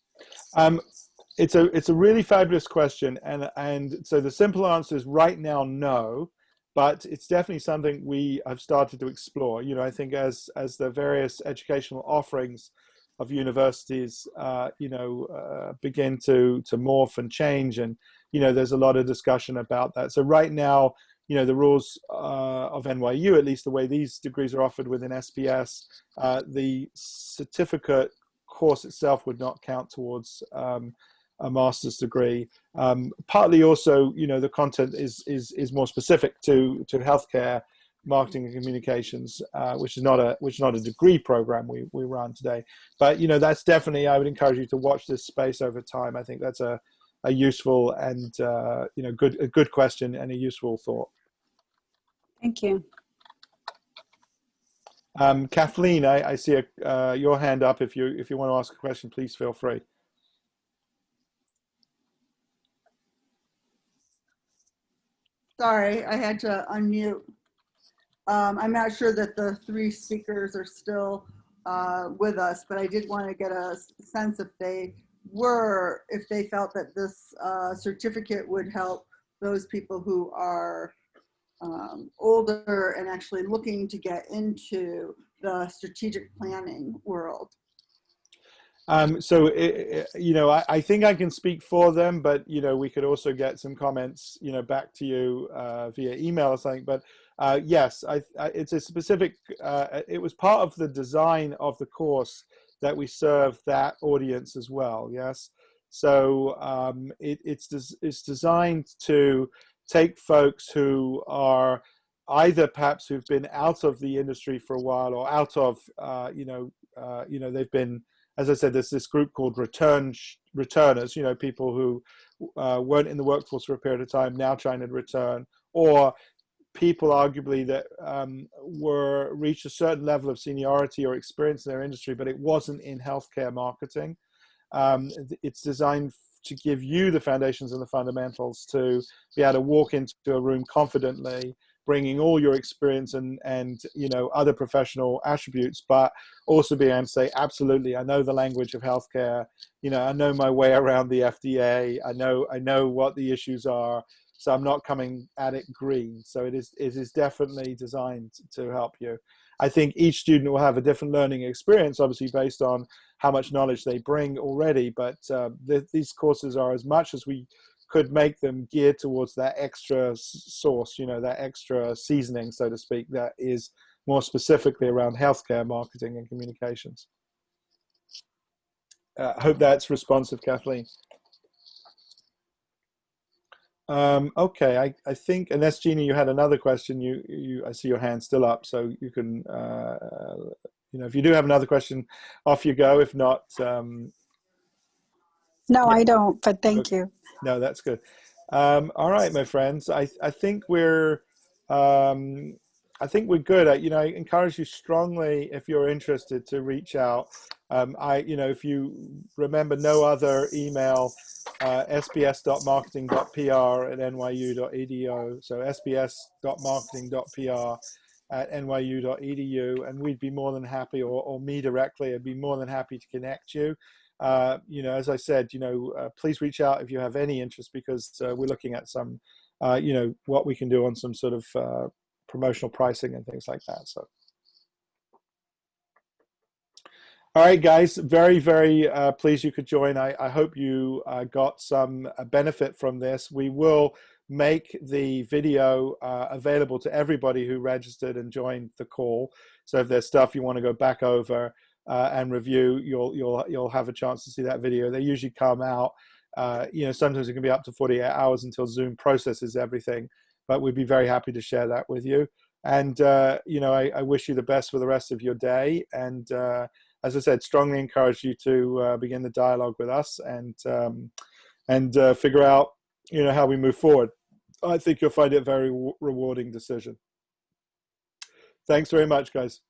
It's a really fabulous question, and so the simple answer is right now no, but it's definitely something we have started to explore. I think as the various educational offerings of universities begin to morph and change, and there's a lot of discussion about that. So right now, the rules of NYU, at least the way these degrees are offered within SPS, the certificate course itself would not count towards a master's degree. Partly also, the content is more specific to healthcare marketing and communications, which is not a degree program we run today. But that's definitely, I would encourage you to watch this space over time. I think that's a useful and a good question and a useful thought.
Thank you.
Kathleen, I see your hand up. If you want to ask a question, please feel free.
Sorry, I had to unmute. I'm not sure that the three speakers are still with us, but I did want to get a sense if they felt that this certificate would help those people who are older and actually looking to get into the strategic planning world.
So, I think I can speak for them, but, we could also get some comments, back to you via email or something. But yes, it's a specific, it was part of the design of the course that we serve that audience as well. Yes. So it's designed to take folks who are either perhaps who've been out of the industry for a while or out of, they've been, as I said, there's this group called returners, people who weren't in the workforce for a period of time, now trying to return, or people arguably that reached a certain level of seniority or experience in their industry, but it wasn't in healthcare marketing. It's designed to give you the foundations and the fundamentals to be able to walk into a room confidently, bringing all your experience and other professional attributes, but also being able to say, absolutely, I know the language of healthcare. I know my way around the FDA. I know what the issues are. So I'm not coming at it green. So it is definitely designed to help you. I think each student will have a different learning experience, obviously based on how much knowledge they bring already. But these courses are, as much as we could make them, geared towards that extra sauce, that extra seasoning, so to speak, that is more specifically around healthcare marketing and communications. I hope that's responsive, Kathleen. Okay, I think, unless Jeannie, you had another question, I see your hand still up, so you can, if you do have another question, off you go. If not,
No,
yeah.
I don't, but thank you.
No, that's good. All right, my friends, I think we're good. I encourage you strongly, if you're interested, to reach out. If you remember no other email, sps.marketing.pr@nyu.edu. So sps.marketing.pr@nyu.edu, and we'd be more than happy, or me directly, I'd be more than happy to connect you. As I said, please reach out if you have any interest, because we're looking at some, what we can do on some sort of promotional pricing and things like that. So, all right, guys, very, very pleased you could join. I hope you got some benefit from this. We will make the video available to everybody who registered and joined the call. So if there's stuff you want to go back over and review, you'll have a chance to see that video. They usually come out, sometimes it can be up to 48 hours until Zoom processes everything, but we'd be very happy to share that with you. And, I wish you the best for the rest of your day. And as I said, strongly encourage you to begin the dialogue with us and figure out, how we move forward. I think you'll find it a very rewarding decision. Thanks very much, guys.